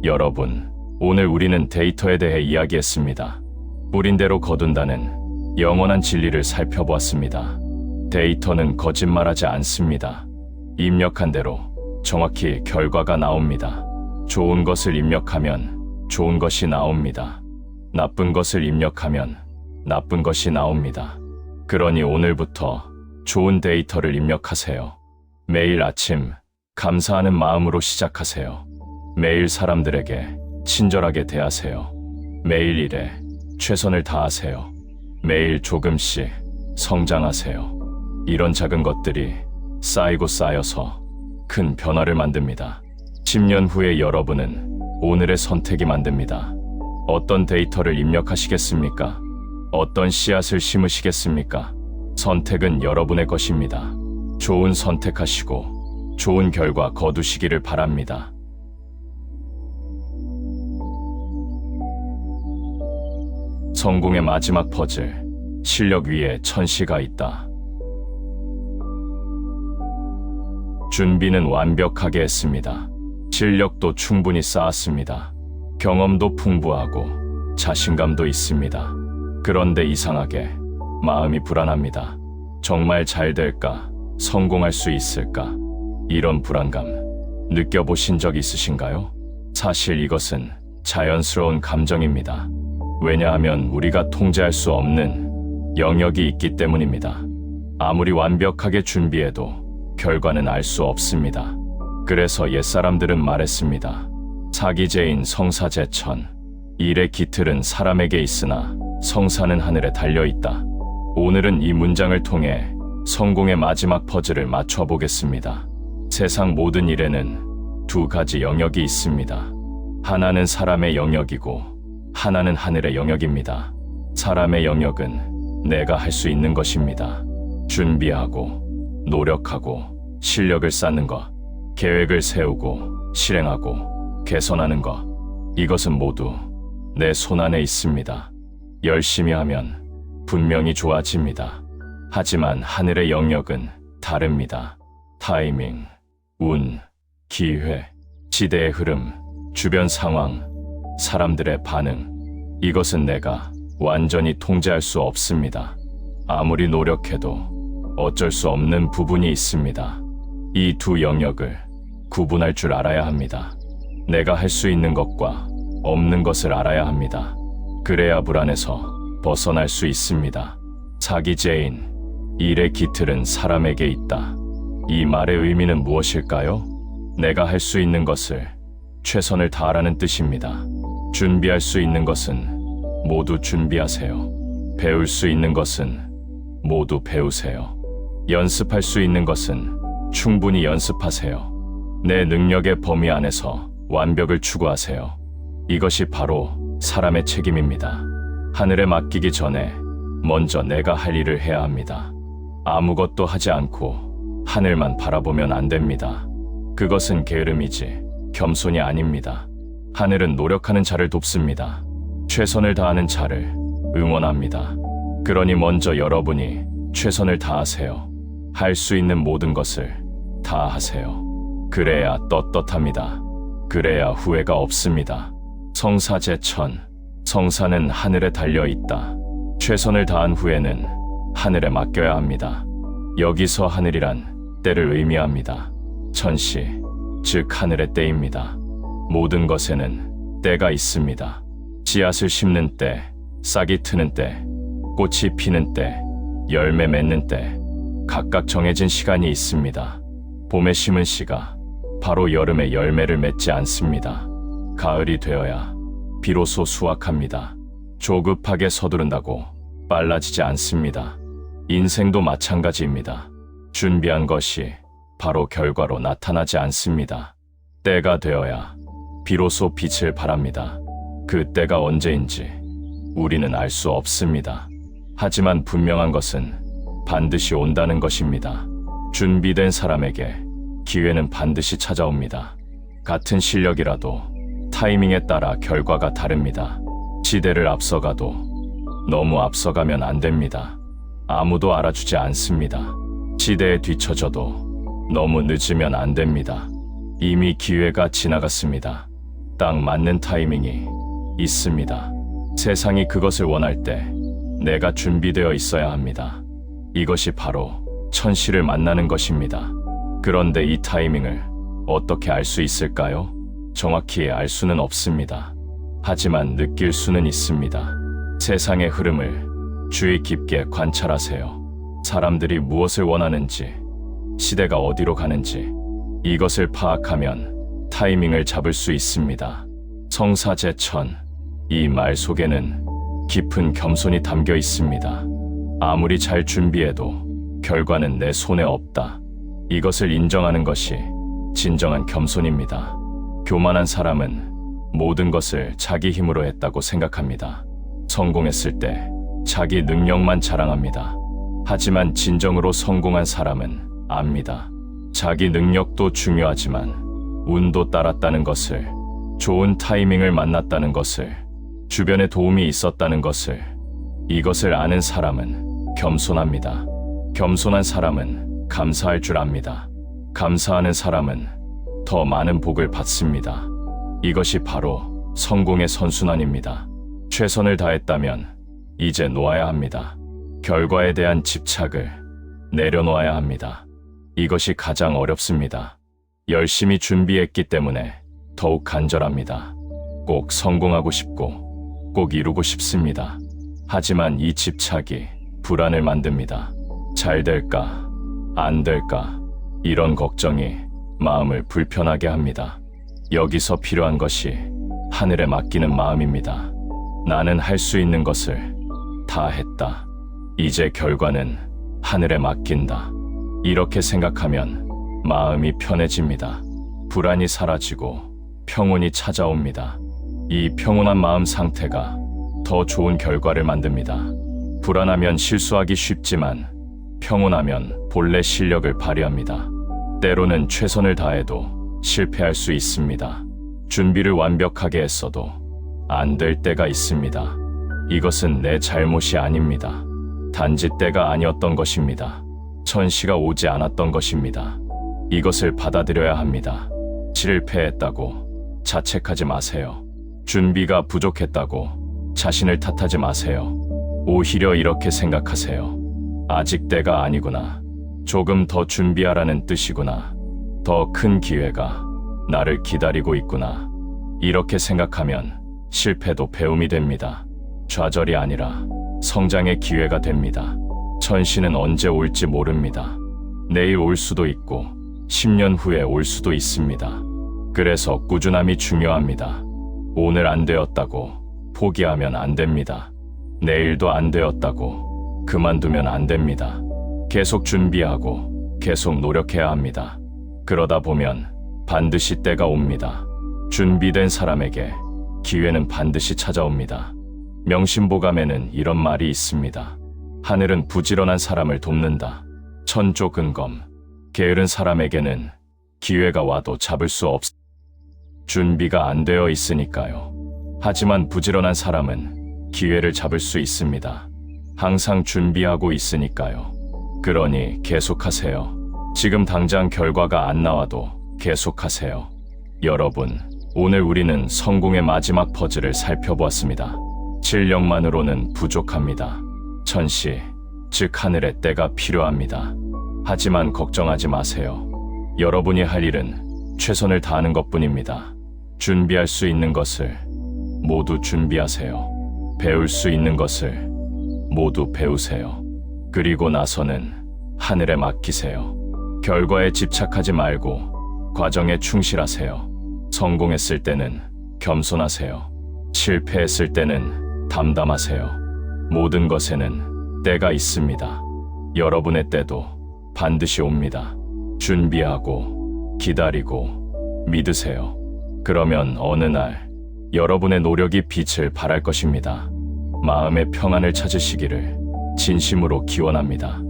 S1: 여러분, 오늘 우리는 데이터에 대해 이야기했습니다. 뿌린 대로 거둔다는 영원한 진리를 살펴보았습니다. 데이터는 거짓말하지 않습니다. 입력한 대로 정확히 결과가 나옵니다. 좋은 것을 입력하면 좋은 것이 나옵니다. 나쁜 것을 입력하면 나쁜 것이 나옵니다. 그러니 오늘부터 좋은 데이터를 입력하세요. 매일 아침 감사하는 마음으로 시작하세요. 매일 사람들에게 친절하게 대하세요. 매일 일에 최선을 다하세요. 매일 조금씩 성장하세요. 이런 작은 것들이 쌓이고 쌓여서 큰 변화를 만듭니다. 10년 후에 여러분은 오늘의 선택이 만듭니다. 어떤 데이터를 입력하시겠습니까? 어떤 씨앗을 심으시겠습니까? 선택은 여러분의 것입니다. 좋은 선택하시고 좋은 결과 거두시기를 바랍니다. 성공의 마지막 퍼즐, 실력 위에 천시가 있다. 준비는 완벽하게 했습니다. 실력도 충분히 쌓았습니다. 경험도 풍부하고 자신감도 있습니다. 그런데 이상하게 마음이 불안합니다. 정말 잘 될까? 성공할 수 있을까? 이런 불안감 느껴보신 적 있으신가요? 사실 이것은 자연스러운 감정입니다. 왜냐하면 우리가 통제할 수 없는 영역이 있기 때문입니다. 아무리 완벽하게 준비해도 결과는 알 수 없습니다. 그래서 옛사람들은 말했습니다. 사기제인 성사제천. 일의 기틀은 사람에게 있으나 성사는 하늘에 달려있다. 오늘은 이 문장을 통해 성공의 마지막 퍼즐을 맞춰보겠습니다. 세상 모든 일에는 두 가지 영역이 있습니다. 하나는 사람의 영역이고 하나는 하늘의 영역입니다. 사람의 영역은 내가 할 수 있는 것입니다. 준비하고 노력하고 실력을 쌓는 것, 계획을 세우고 실행하고 개선하는 것, 이것은 모두 내 손안에 있습니다. 열심히 하면 분명히 좋아집니다. 하지만 하늘의 영역은 다릅니다. 타이밍, 운, 기회, 지대의 흐름, 주변 상황, 사람들의 반응, 이것은 내가 완전히 통제할 수 없습니다. 아무리 노력해도 어쩔 수 없는 부분이 있습니다. 이 두 영역을 구분할 줄 알아야 합니다. 내가 할 수 있는 것과 없는 것을 알아야 합니다. 그래야 불안에서 벗어날 수 있습니다. 사기제인, 일의 기틀은 사람에게 있다. 이 말의 의미는 무엇일까요? 내가 할 수 있는 것을 최선을 다하라는 뜻입니다. 준비할 수 있는 것은 모두 준비하세요. 배울 수 있는 것은 모두 배우세요. 연습할 수 있는 것은 충분히 연습하세요. 내 능력의 범위 안에서 완벽을 추구하세요. 이것이 바로 사람의 책임입니다. 하늘에 맡기기 전에 먼저 내가 할 일을 해야 합니다. 아무것도 하지 않고 하늘만 바라보면 안 됩니다. 그것은 게으름이지 겸손이 아닙니다. 하늘은 노력하는 자를 돕습니다. 최선을 다하는 자를 응원합니다. 그러니 먼저 여러분이 최선을 다하세요. 할 수 있는 모든 것을 다 하세요. 그래야 떳떳합니다. 그래야 후회가 없습니다. 성사제천, 성사는 하늘에 달려있다. 최선을 다한 후에는 하늘에 맡겨야 합니다. 여기서 하늘이란 때를 의미합니다. 천시, 즉 하늘의 때입니다. 모든 것에는 때가 있습니다. 씨앗을 심는 때, 싹이 트는 때, 꽃이 피는 때, 열매 맺는 때, 각각 정해진 시간이 있습니다. 봄에 심은 씨가 바로 여름에 열매를 맺지 않습니다. 가을이 되어야 비로소 수확합니다. 조급하게 서두른다고 빨라지지 않습니다. 인생도 마찬가지입니다. 준비한 것이 바로 결과로 나타나지 않습니다. 때가 되어야 비로소 빛을 발합니다. 그 때가 언제인지 우리는 알 수 없습니다. 하지만 분명한 것은 반드시 온다는 것입니다. 준비된 사람에게 기회는 반드시 찾아옵니다. 같은 실력이라도 타이밍에 따라 결과가 다릅니다. 시대를 앞서가도 너무 앞서가면 안 됩니다. 아무도 알아주지 않습니다. 시대에 뒤처져도 너무 늦으면 안 됩니다. 이미 기회가 지나갔습니다. 딱 맞는 타이밍이 있습니다. 세상이 그것을 원할 때 내가 준비되어 있어야 합니다. 이것이 바로 천시를 만나는 것입니다. 그런데 이 타이밍을 어떻게 알 수 있을까요? 정확히 알 수는 없습니다. 하지만 느낄 수는 있습니다. 세상의 흐름을 주의 깊게 관찰하세요. 사람들이 무엇을 원하는지, 시대가 어디로 가는지 이것을 파악하면 타이밍을 잡을 수 있습니다. 성사제천, 이 말 속에는 깊은 겸손이 담겨 있습니다. 아무리 잘 준비해도 결과는 내 손에 없다. 이것을 인정하는 것이 진정한 겸손입니다. 교만한 사람은 모든 것을 자기 힘으로 했다고 생각합니다. 성공했을 때 자기 능력만 자랑합니다. 하지만 진정으로 성공한 사람은 압니다. 자기 능력도 중요하지만 운도 따랐다는 것을, 좋은 타이밍을 만났다는 것을, 주변에 도움이 있었다는 것을, 이것을 아는 사람은 겸손합니다. 겸손한 사람은 감사할 줄 압니다. 감사하는 사람은 더 많은 복을 받습니다. 이것이 바로 성공의 선순환입니다. 최선을 다했다면 이제 놓아야 합니다. 결과에 대한 집착을 내려놓아야 합니다. 이것이 가장 어렵습니다. 열심히 준비했기 때문에 더욱 간절합니다. 꼭 성공하고 싶고 꼭 이루고 싶습니다. 하지만 이 집착이 불안을 만듭니다. 잘 될까? 안 될까? 이런 걱정이 마음을 불편하게 합니다. 여기서 필요한 것이 하늘에 맡기는 마음입니다. 나는 할 수 있는 것을 다 했다. 이제 결과는 하늘에 맡긴다. 이렇게 생각하면 마음이 편해집니다. 불안이 사라지고 평온이 찾아옵니다. 이 평온한 마음 상태가 더 좋은 결과를 만듭니다. 불안하면 실수하기 쉽지만 평온하면 본래 실력을 발휘합니다. 때로는 최선을 다해도 실패할 수 있습니다. 준비를 완벽하게 했어도 안 될 때가 있습니다. 이것은 내 잘못이 아닙니다. 단지 때가 아니었던 것입니다. 천시가 오지 않았던 것입니다. 이것을 받아들여야 합니다. 실패했다고 자책하지 마세요. 준비가 부족했다고 자신을 탓하지 마세요. 오히려 이렇게 생각하세요. 아직 때가 아니구나. 조금 더 준비하라는 뜻이구나. 더 큰 기회가 나를 기다리고 있구나. 이렇게 생각하면 실패도 배움이 됩니다. 좌절이 아니라 성장의 기회가 됩니다. 천시는 언제 올지 모릅니다. 내일 올 수도 있고 10년 후에 올 수도 있습니다. 그래서 꾸준함이 중요합니다. 오늘 안 되었다고 포기하면 안 됩니다. 내일도 안 되었다고 그만두면 안 됩니다. 계속 준비하고 계속 노력해야 합니다. 그러다 보면 반드시 때가 옵니다. 준비된 사람에게 기회는 반드시 찾아옵니다. 명심보감에는 이런 말이 있습니다. 하늘은 부지런한 사람을 돕는다. 천조근검. 게으른 사람에게는 기회가 와도 잡을 수 없. 준비가 안 되어 있으니까요. 하지만 부지런한 사람은 기회를 잡을 수 있습니다. 항상 준비하고 있으니까요. 그러니 계속하세요. 지금 당장 결과가 안 나와도 계속하세요. 여러분, 오늘 우리는 성공의 마지막 퍼즐을 살펴보았습니다. 실력만으로는 부족합니다. 천시, 즉 하늘의 때가 필요합니다. 하지만 걱정하지 마세요. 여러분이 할 일은 최선을 다하는 것뿐입니다. 준비할 수 있는 것을 모두 준비하세요. 배울 수 있는 것을 모두 배우세요. 그리고 나서는 하늘에 맡기세요. 결과에 집착하지 말고 과정에 충실하세요. 성공했을 때는 겸손하세요. 실패했을 때는 담담하세요. 모든 것에는 때가 있습니다. 여러분의 때도 반드시 옵니다. 준비하고 기다리고 믿으세요. 그러면 어느 날 여러분의 노력이 빛을 발할 것입니다. 마음의 평안을 찾으시기를 진심으로 기원합니다.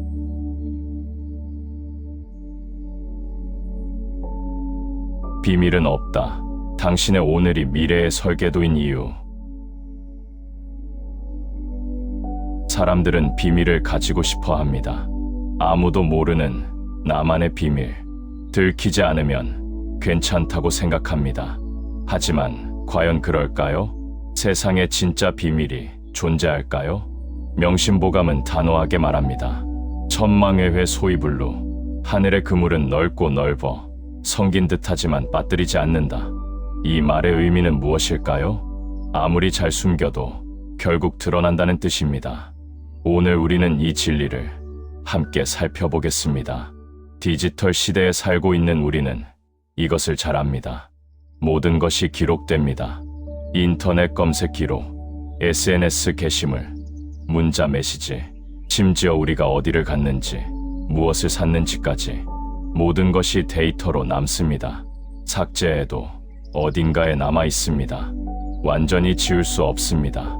S1: 비밀은 없다. 당신의 오늘이 미래의 설계도인 이유. 사람들은 비밀을 가지고 싶어 합니다. 아무도 모르는 나만의 비밀. 들키지 않으면 괜찮다고 생각합니다. 하지만 과연 그럴까요? 세상에 진짜 비밀이 존재할까요? 명심보감은 단호하게 말합니다. 천망외회 소이불루. 하늘의 그물은 넓고 넓어 성긴 듯하지만 빠뜨리지 않는다. 이 말의 의미는 무엇일까요? 아무리 잘 숨겨도 결국 드러난다는 뜻입니다. 오늘 우리는 이 진리를 함께 살펴보겠습니다. 디지털 시대에 살고 있는 우리는 이것을 잘 압니다. 모든 것이 기록됩니다. 인터넷 검색 기록, SNS 게시물, 문자 메시지, 심지어 우리가 어디를 갔는지, 무엇을 샀는지까지 모든 것이 데이터로 남습니다. 삭제해도 어딘가에 남아 있습니다. 완전히 지울 수 없습니다.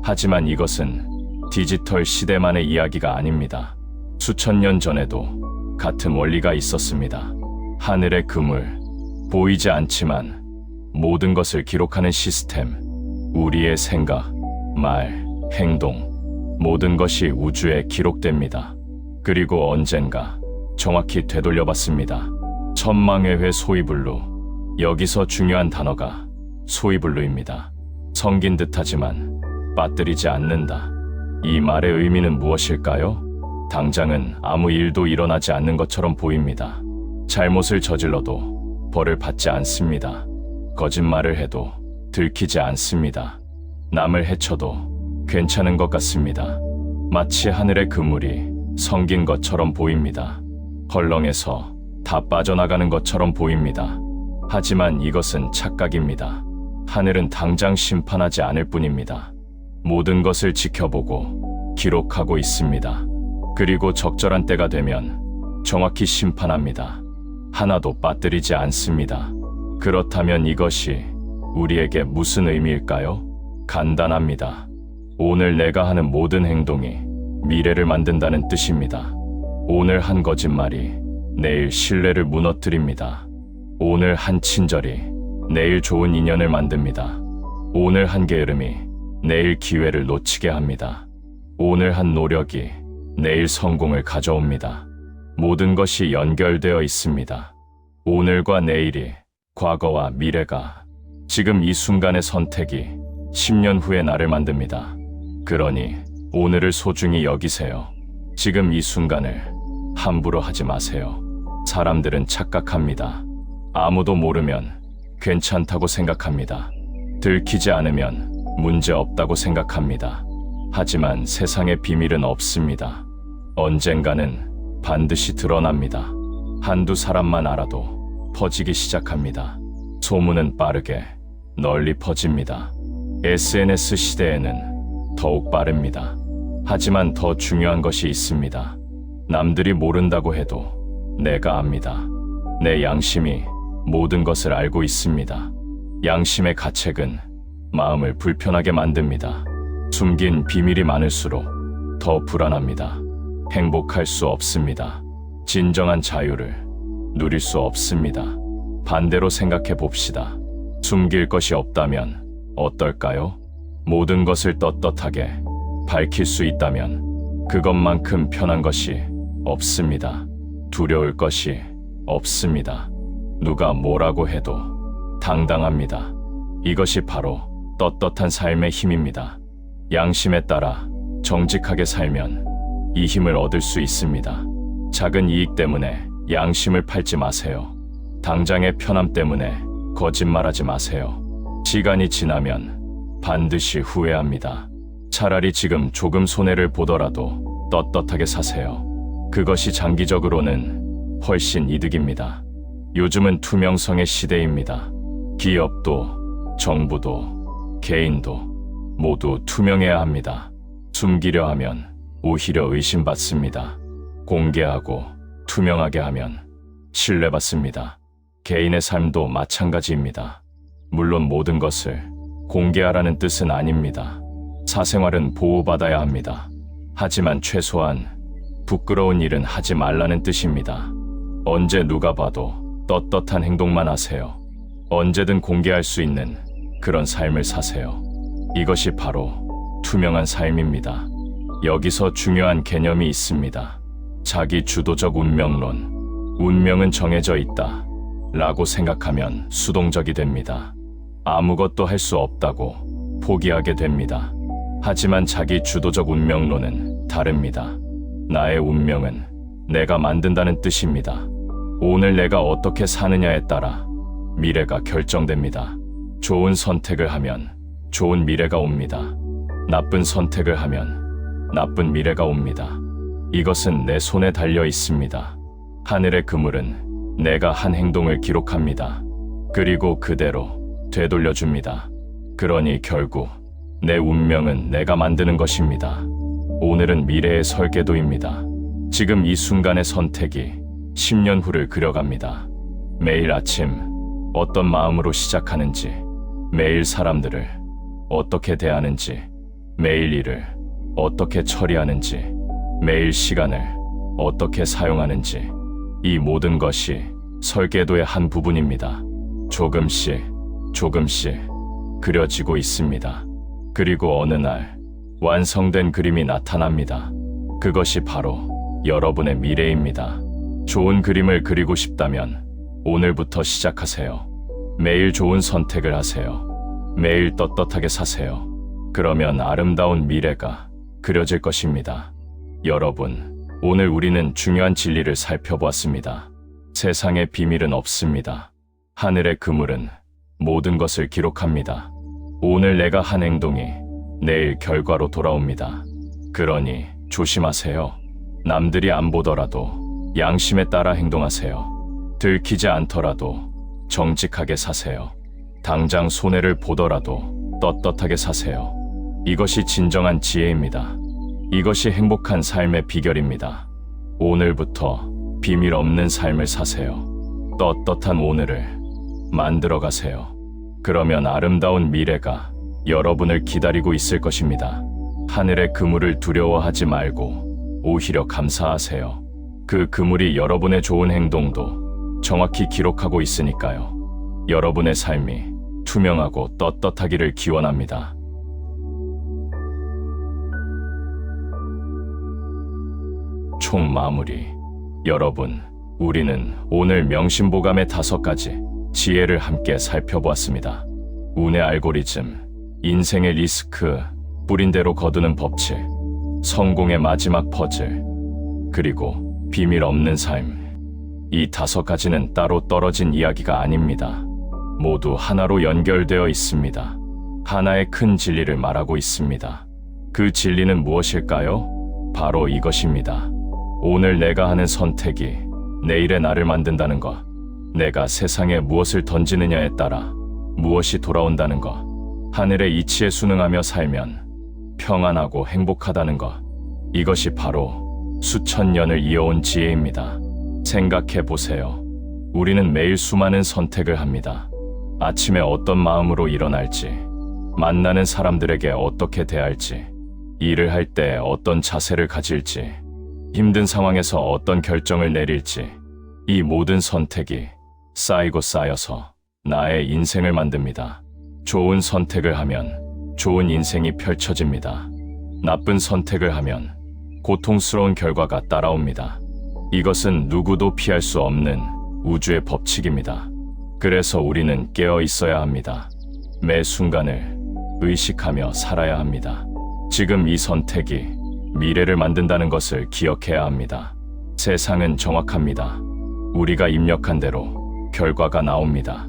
S1: 하지만 이것은 디지털 시대만의 이야기가 아닙니다. 수천 년 전에도 같은 원리가 있었습니다. 하늘의 그물, 보이지 않지만 모든 것을 기록하는 시스템, 우리의 생각, 말, 행동, 모든 것이 우주에 기록됩니다. 그리고 언젠가 정확히 되돌려봤습니다. 천망외회 소이불루. 여기서 중요한 단어가 소이불루입니다. 성긴 듯하지만 빠뜨리지 않는다. 이 말의 의미는 무엇일까요? 당장은 아무 일도 일어나지 않는 것처럼 보입니다. 잘못을 저질러도 벌을 받지 않습니다. 거짓말을 해도 들키지 않습니다. 남을 해쳐도 괜찮은 것 같습니다. 마치 하늘의 그물이 성긴 것처럼 보입니다. 헐렁해서 다 빠져나가는 것처럼 보입니다. 하지만 이것은 착각입니다. 하늘은 당장 심판하지 않을 뿐입니다. 모든 것을 지켜보고 기록하고 있습니다. 그리고 적절한 때가 되면 정확히 심판합니다. 하나도 빠뜨리지 않습니다. 그렇다면 이것이 우리에게 무슨 의미일까요? 간단합니다. 오늘 내가 하는 모든 행동이 미래를 만든다는 뜻입니다. 오늘 한 거짓말이 내일 신뢰를 무너뜨립니다. 오늘 한 친절이 내일 좋은 인연을 만듭니다. 오늘 한 게으름이 내일 기회를 놓치게 합니다. 오늘 한 노력이 내일 성공을 가져옵니다. 모든 것이 연결되어 있습니다. 오늘과 내일이, 과거와 미래가, 지금 이 순간의 선택이 10년 후의 나를 만듭니다. 그러니 오늘을 소중히 여기세요. 지금 이 순간을 함부로 하지 마세요. 사람들은 착각합니다. 아무도 모르면 괜찮다고 생각합니다. 들키지 않으면 문제 없다고 생각합니다. 하지만 세상에 비밀은 없습니다. 언젠가는 반드시 드러납니다. 한두 사람만 알아도 퍼지기 시작합니다. 소문은 빠르게 널리 퍼집니다. SNS 시대에는 더욱 빠릅니다. 하지만 더 중요한 것이 있습니다. 남들이 모른다고 해도 내가 압니다. 내 양심이 모든 것을 알고 있습니다. 양심의 가책은 마음을 불편하게 만듭니다. 숨긴 비밀이 많을수록 더 불안합니다. 행복할 수 없습니다. 진정한 자유를 누릴 수 없습니다. 반대로 생각해 봅시다. 숨길 것이 없다면 어떨까요? 모든 것을 떳떳하게 밝힐 수 있다면 그것만큼 편한 것이 없습니다. 두려울 것이 없습니다. 누가 뭐라고 해도 당당합니다. 이것이 바로 떳떳한 삶의 힘입니다. 양심에 따라 정직하게 살면 이 힘을 얻을 수 있습니다. 작은 이익 때문에 양심을 팔지 마세요. 당장의 편함 때문에 거짓말하지 마세요. 시간이 지나면 반드시 후회합니다. 차라리 지금 조금 손해를 보더라도 떳떳하게 사세요. 그것이 장기적으로는 훨씬 이득입니다. 요즘은 투명성의 시대입니다. 기업도, 정부도, 개인도 모두 투명해야 합니다. 숨기려 하면 오히려 의심받습니다. 공개하고 투명하게 하면 신뢰받습니다. 개인의 삶도 마찬가지입니다. 물론 모든 것을 공개하라는 뜻은 아닙니다. 사생활은 보호받아야 합니다. 하지만 최소한 부끄러운 일은 하지 말라는 뜻입니다. 언제 누가 봐도 떳떳한 행동만 하세요. 언제든 공개할 수 있는 그런 삶을 사세요. 이것이 바로 투명한 삶입니다. 여기서 중요한 개념이 있습니다. 자기 주도적 운명론. 운명은 정해져 있다 라고 생각하면 수동적이 됩니다. 아무것도 할 수 없다고 포기하게 됩니다. 하지만 자기 주도적 운명론은 다릅니다. 나의 운명은 내가 만든다는 뜻입니다. 오늘 내가 어떻게 사느냐에 따라 미래가 결정됩니다. 좋은 선택을 하면 좋은 미래가 옵니다. 나쁜 선택을 하면 나쁜 미래가 옵니다. 이것은 내 손에 달려 있습니다. 하늘의 그물은 내가 한 행동을 기록합니다. 그리고 그대로 되돌려줍니다. 그러니 결국 내 운명은 내가 만드는 것입니다. 오늘은 미래의 설계도입니다. 지금 이 순간의 선택이 10년 후를 그려갑니다. 매일 아침 어떤 마음으로 시작하는지, 매일 사람들을 어떻게 대하는지, 매일 일을 어떻게 처리하는지, 매일 시간을 어떻게 사용하는지, 이 모든 것이 설계도의 한 부분입니다. 조금씩 그려지고 있습니다. 그리고 어느 날 완성된 그림이 나타납니다. 그것이 바로 여러분의 미래입니다. 좋은 그림을 그리고 싶다면 오늘부터 시작하세요. 매일 좋은 선택을 하세요. 매일 떳떳하게 사세요. 그러면 아름다운 미래가 그려질 것입니다. 여러분, 오늘 우리는 중요한 진리를 살펴보았습니다. 세상에 비밀은 없습니다. 하늘의 그물은 모든 것을 기록합니다. 오늘 내가 한 행동이 내일 결과로 돌아옵니다. 그러니 조심하세요. 남들이 안 보더라도 양심에 따라 행동하세요. 들키지 않더라도 정직하게 사세요. 당장 손해를 보더라도 떳떳하게 사세요. 이것이 진정한 지혜입니다. 이것이 행복한 삶의 비결입니다. 오늘부터 비밀 없는 삶을 사세요. 떳떳한 오늘을 만들어 가세요. 그러면 아름다운 미래가 여러분을 기다리고 있을 것입니다. 하늘의 그물을 두려워하지 말고 오히려 감사하세요. 그 그물이 여러분의 좋은 행동도 정확히 기록하고 있으니까요. 여러분의 삶이 투명하고 떳떳하기를 기원합니다. 총 마무리. 여러분, 우리는 오늘 명심보감의 5가지 지혜를 함께 살펴보았습니다. 운의 알고리즘, 인생의 리스크, 뿌린 대로 거두는 법칙, 성공의 마지막 퍼즐, 그리고 비밀 없는 삶. 이 5가지는 따로 떨어진 이야기가 아닙니다. 모두 하나로 연결되어 있습니다. 하나의 큰 진리를 말하고 있습니다. 그 진리는 무엇일까요? 바로 이것입니다. 오늘 내가 하는 선택이 내일의 나를 만든다는 것. 내가 세상에 무엇을 던지느냐에 따라 무엇이 돌아온다는 것. 하늘의 이치에 순응하며 살면 평안하고 행복하다는 것. 이것이 바로 수천 년을 이어온 지혜입니다. 생각해 보세요. 우리는 매일 수많은 선택을 합니다. 아침에 어떤 마음으로 일어날지, 만나는 사람들에게 어떻게 대할지, 일을 할 때 어떤 자세를 가질지, 힘든 상황에서 어떤 결정을 내릴지, 이 모든 선택이 쌓이고 쌓여서 나의 인생을 만듭니다. 좋은 선택을 하면 좋은 인생이 펼쳐집니다. 나쁜 선택을 하면 고통스러운 결과가 따라옵니다. 이것은 누구도 피할 수 없는 우주의 법칙입니다. 그래서 우리는 깨어 있어야 합니다. 매 순간을 의식하며 살아야 합니다. 지금 이 선택이 미래를 만든다는 것을 기억해야 합니다. 세상은 정확합니다. 우리가 입력한 대로 결과가 나옵니다.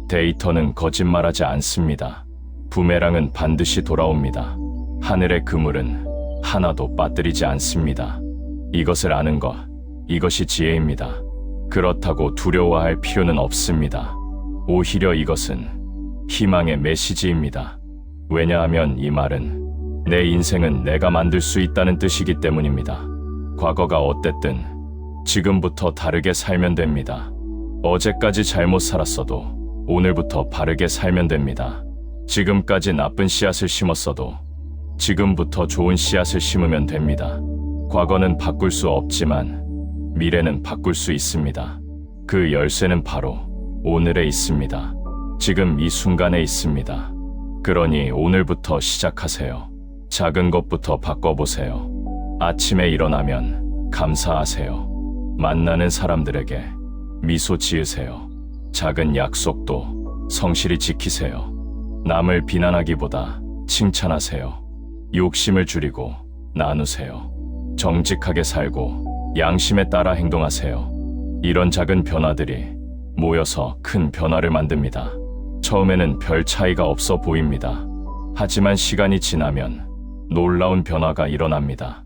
S1: 데이터는 거짓말하지 않습니다. 부메랑은 반드시 돌아옵니다. 하늘의 그물은 하나도 빠뜨리지 않습니다. 이것을 아는 것, 이것이 지혜입니다. 그렇다고 두려워할 필요는 없습니다. 오히려 이것은 희망의 메시지입니다. 왜냐하면 이 말은 내 인생은 내가 만들 수 있다는 뜻이기 때문입니다. 과거가 어땠든 지금부터 다르게 살면 됩니다. 어제까지 잘못 살았어도 오늘부터 바르게 살면 됩니다. 지금까지 나쁜 씨앗을 심었어도 지금부터 좋은 씨앗을 심으면 됩니다. 과거는 바꿀 수 없지만 미래는 바꿀 수 있습니다. 그 열쇠는 바로 오늘에 있습니다. 지금 이 순간에 있습니다. 그러니 오늘부터 시작하세요. 작은 것부터 바꿔보세요. 아침에 일어나면 감사하세요. 만나는 사람들에게 미소 지으세요. 작은 약속도 성실히 지키세요. 남을 비난하기보다 칭찬하세요. 욕심을 줄이고 나누세요. 정직하게 살고 양심에 따라 행동하세요. 이런 작은 변화들이 모여서 큰 변화를 만듭니다. 처음에는 별 차이가 없어 보입니다. 하지만 시간이 지나면 놀라운 변화가 일어납니다.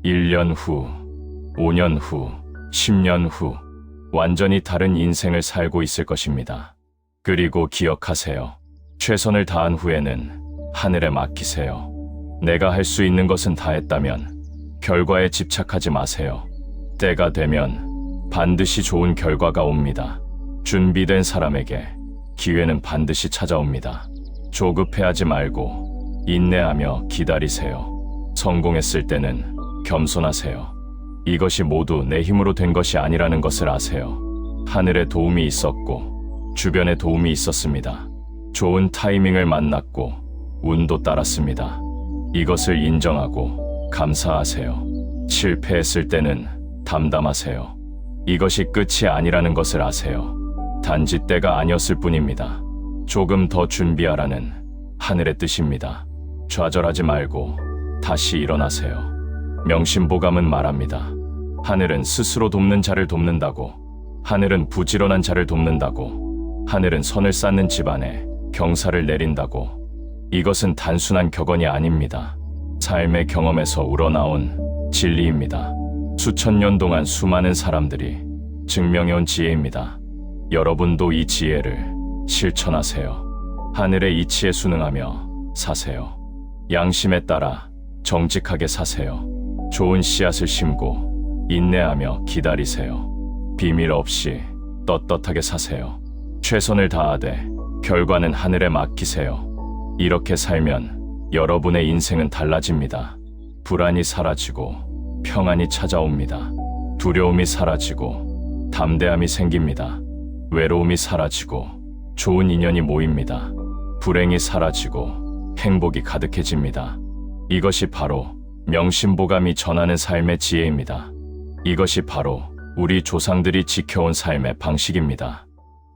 S1: 1년 후, 5년 후, 10년 후 완전히 다른 인생을 살고 있을 것입니다. 그리고 기억하세요. 최선을 다한 후에는 하늘에 맡기세요. 내가 할 수 있는 것은 다 했다면 결과에 집착하지 마세요. 때가 되면 반드시 좋은 결과가 옵니다. 준비된 사람에게 기회는 반드시 찾아옵니다. 조급해하지 말고 인내하며 기다리세요. 성공했을 때는 겸손하세요. 이것이 모두 내 힘으로 된 것이 아니라는 것을 아세요. 하늘의 도움이 있었고 주변의 도움이 있었습니다. 좋은 타이밍을 만났고 운도 따랐습니다. 이것을 인정하고 감사하세요. 실패했을 때는 담담하세요. 이것이 끝이 아니라는 것을 아세요. 단지 때가 아니었을 뿐입니다. 조금 더 준비하라는 하늘의 뜻입니다. 좌절하지 말고 다시 일어나세요. 명심보감은 말합니다. 하늘은 스스로 돕는 자를 돕는다고, 하늘은 부지런한 자를 돕는다고, 하늘은 선을 쌓는 집안에 경사를 내린다고. 이것은 단순한 격언이 아닙니다. 삶의 경험에서 우러나온 진리입니다. 수천 년 동안 수많은 사람들이 증명해온 지혜입니다. 여러분도 이 지혜를 실천하세요. 하늘의 이치에 순응하며 사세요. 양심에 따라 정직하게 사세요. 좋은 씨앗을 심고 인내하며 기다리세요. 비밀 없이 떳떳하게 사세요. 최선을 다하되 결과는 하늘에 맡기세요. 이렇게 살면 여러분의 인생은 달라집니다. 불안이 사라지고 평안이 찾아옵니다. 두려움이 사라지고 담대함이 생깁니다. 외로움이 사라지고 좋은 인연이 모입니다. 불행이 사라지고 행복이 가득해집니다. 이것이 바로 명심보감이 전하는 삶의 지혜입니다. 이것이 바로 우리 조상들이 지켜온 삶의 방식입니다.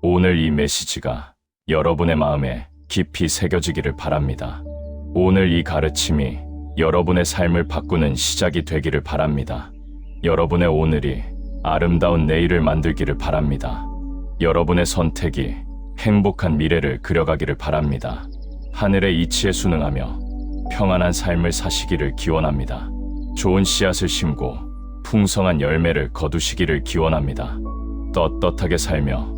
S1: 오늘 이 메시지가 여러분의 마음에 깊이 새겨지기를 바랍니다. 오늘 이 가르침이 여러분의 삶을 바꾸는 시작이 되기를 바랍니다. 여러분의 오늘이 아름다운 내일을 만들기를 바랍니다. 여러분의 선택이 행복한 미래를 그려가기를 바랍니다. 하늘의 이치에 순응하며 평안한 삶을 사시기를 기원합니다. 좋은 씨앗을 심고 풍성한 열매를 거두시기를 기원합니다. 떳떳하게 살며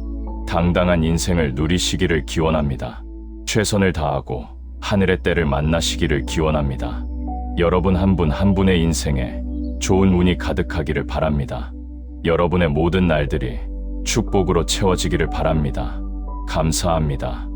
S1: 당당한 인생을 누리시기를 기원합니다. 최선을 다하고 하늘의 때를 만나시기를 기원합니다. 여러분 한 분 한 분의 인생에 좋은 운이 가득하기를 바랍니다. 여러분의 모든 날들이 축복으로 채워지기를 바랍니다. 감사합니다.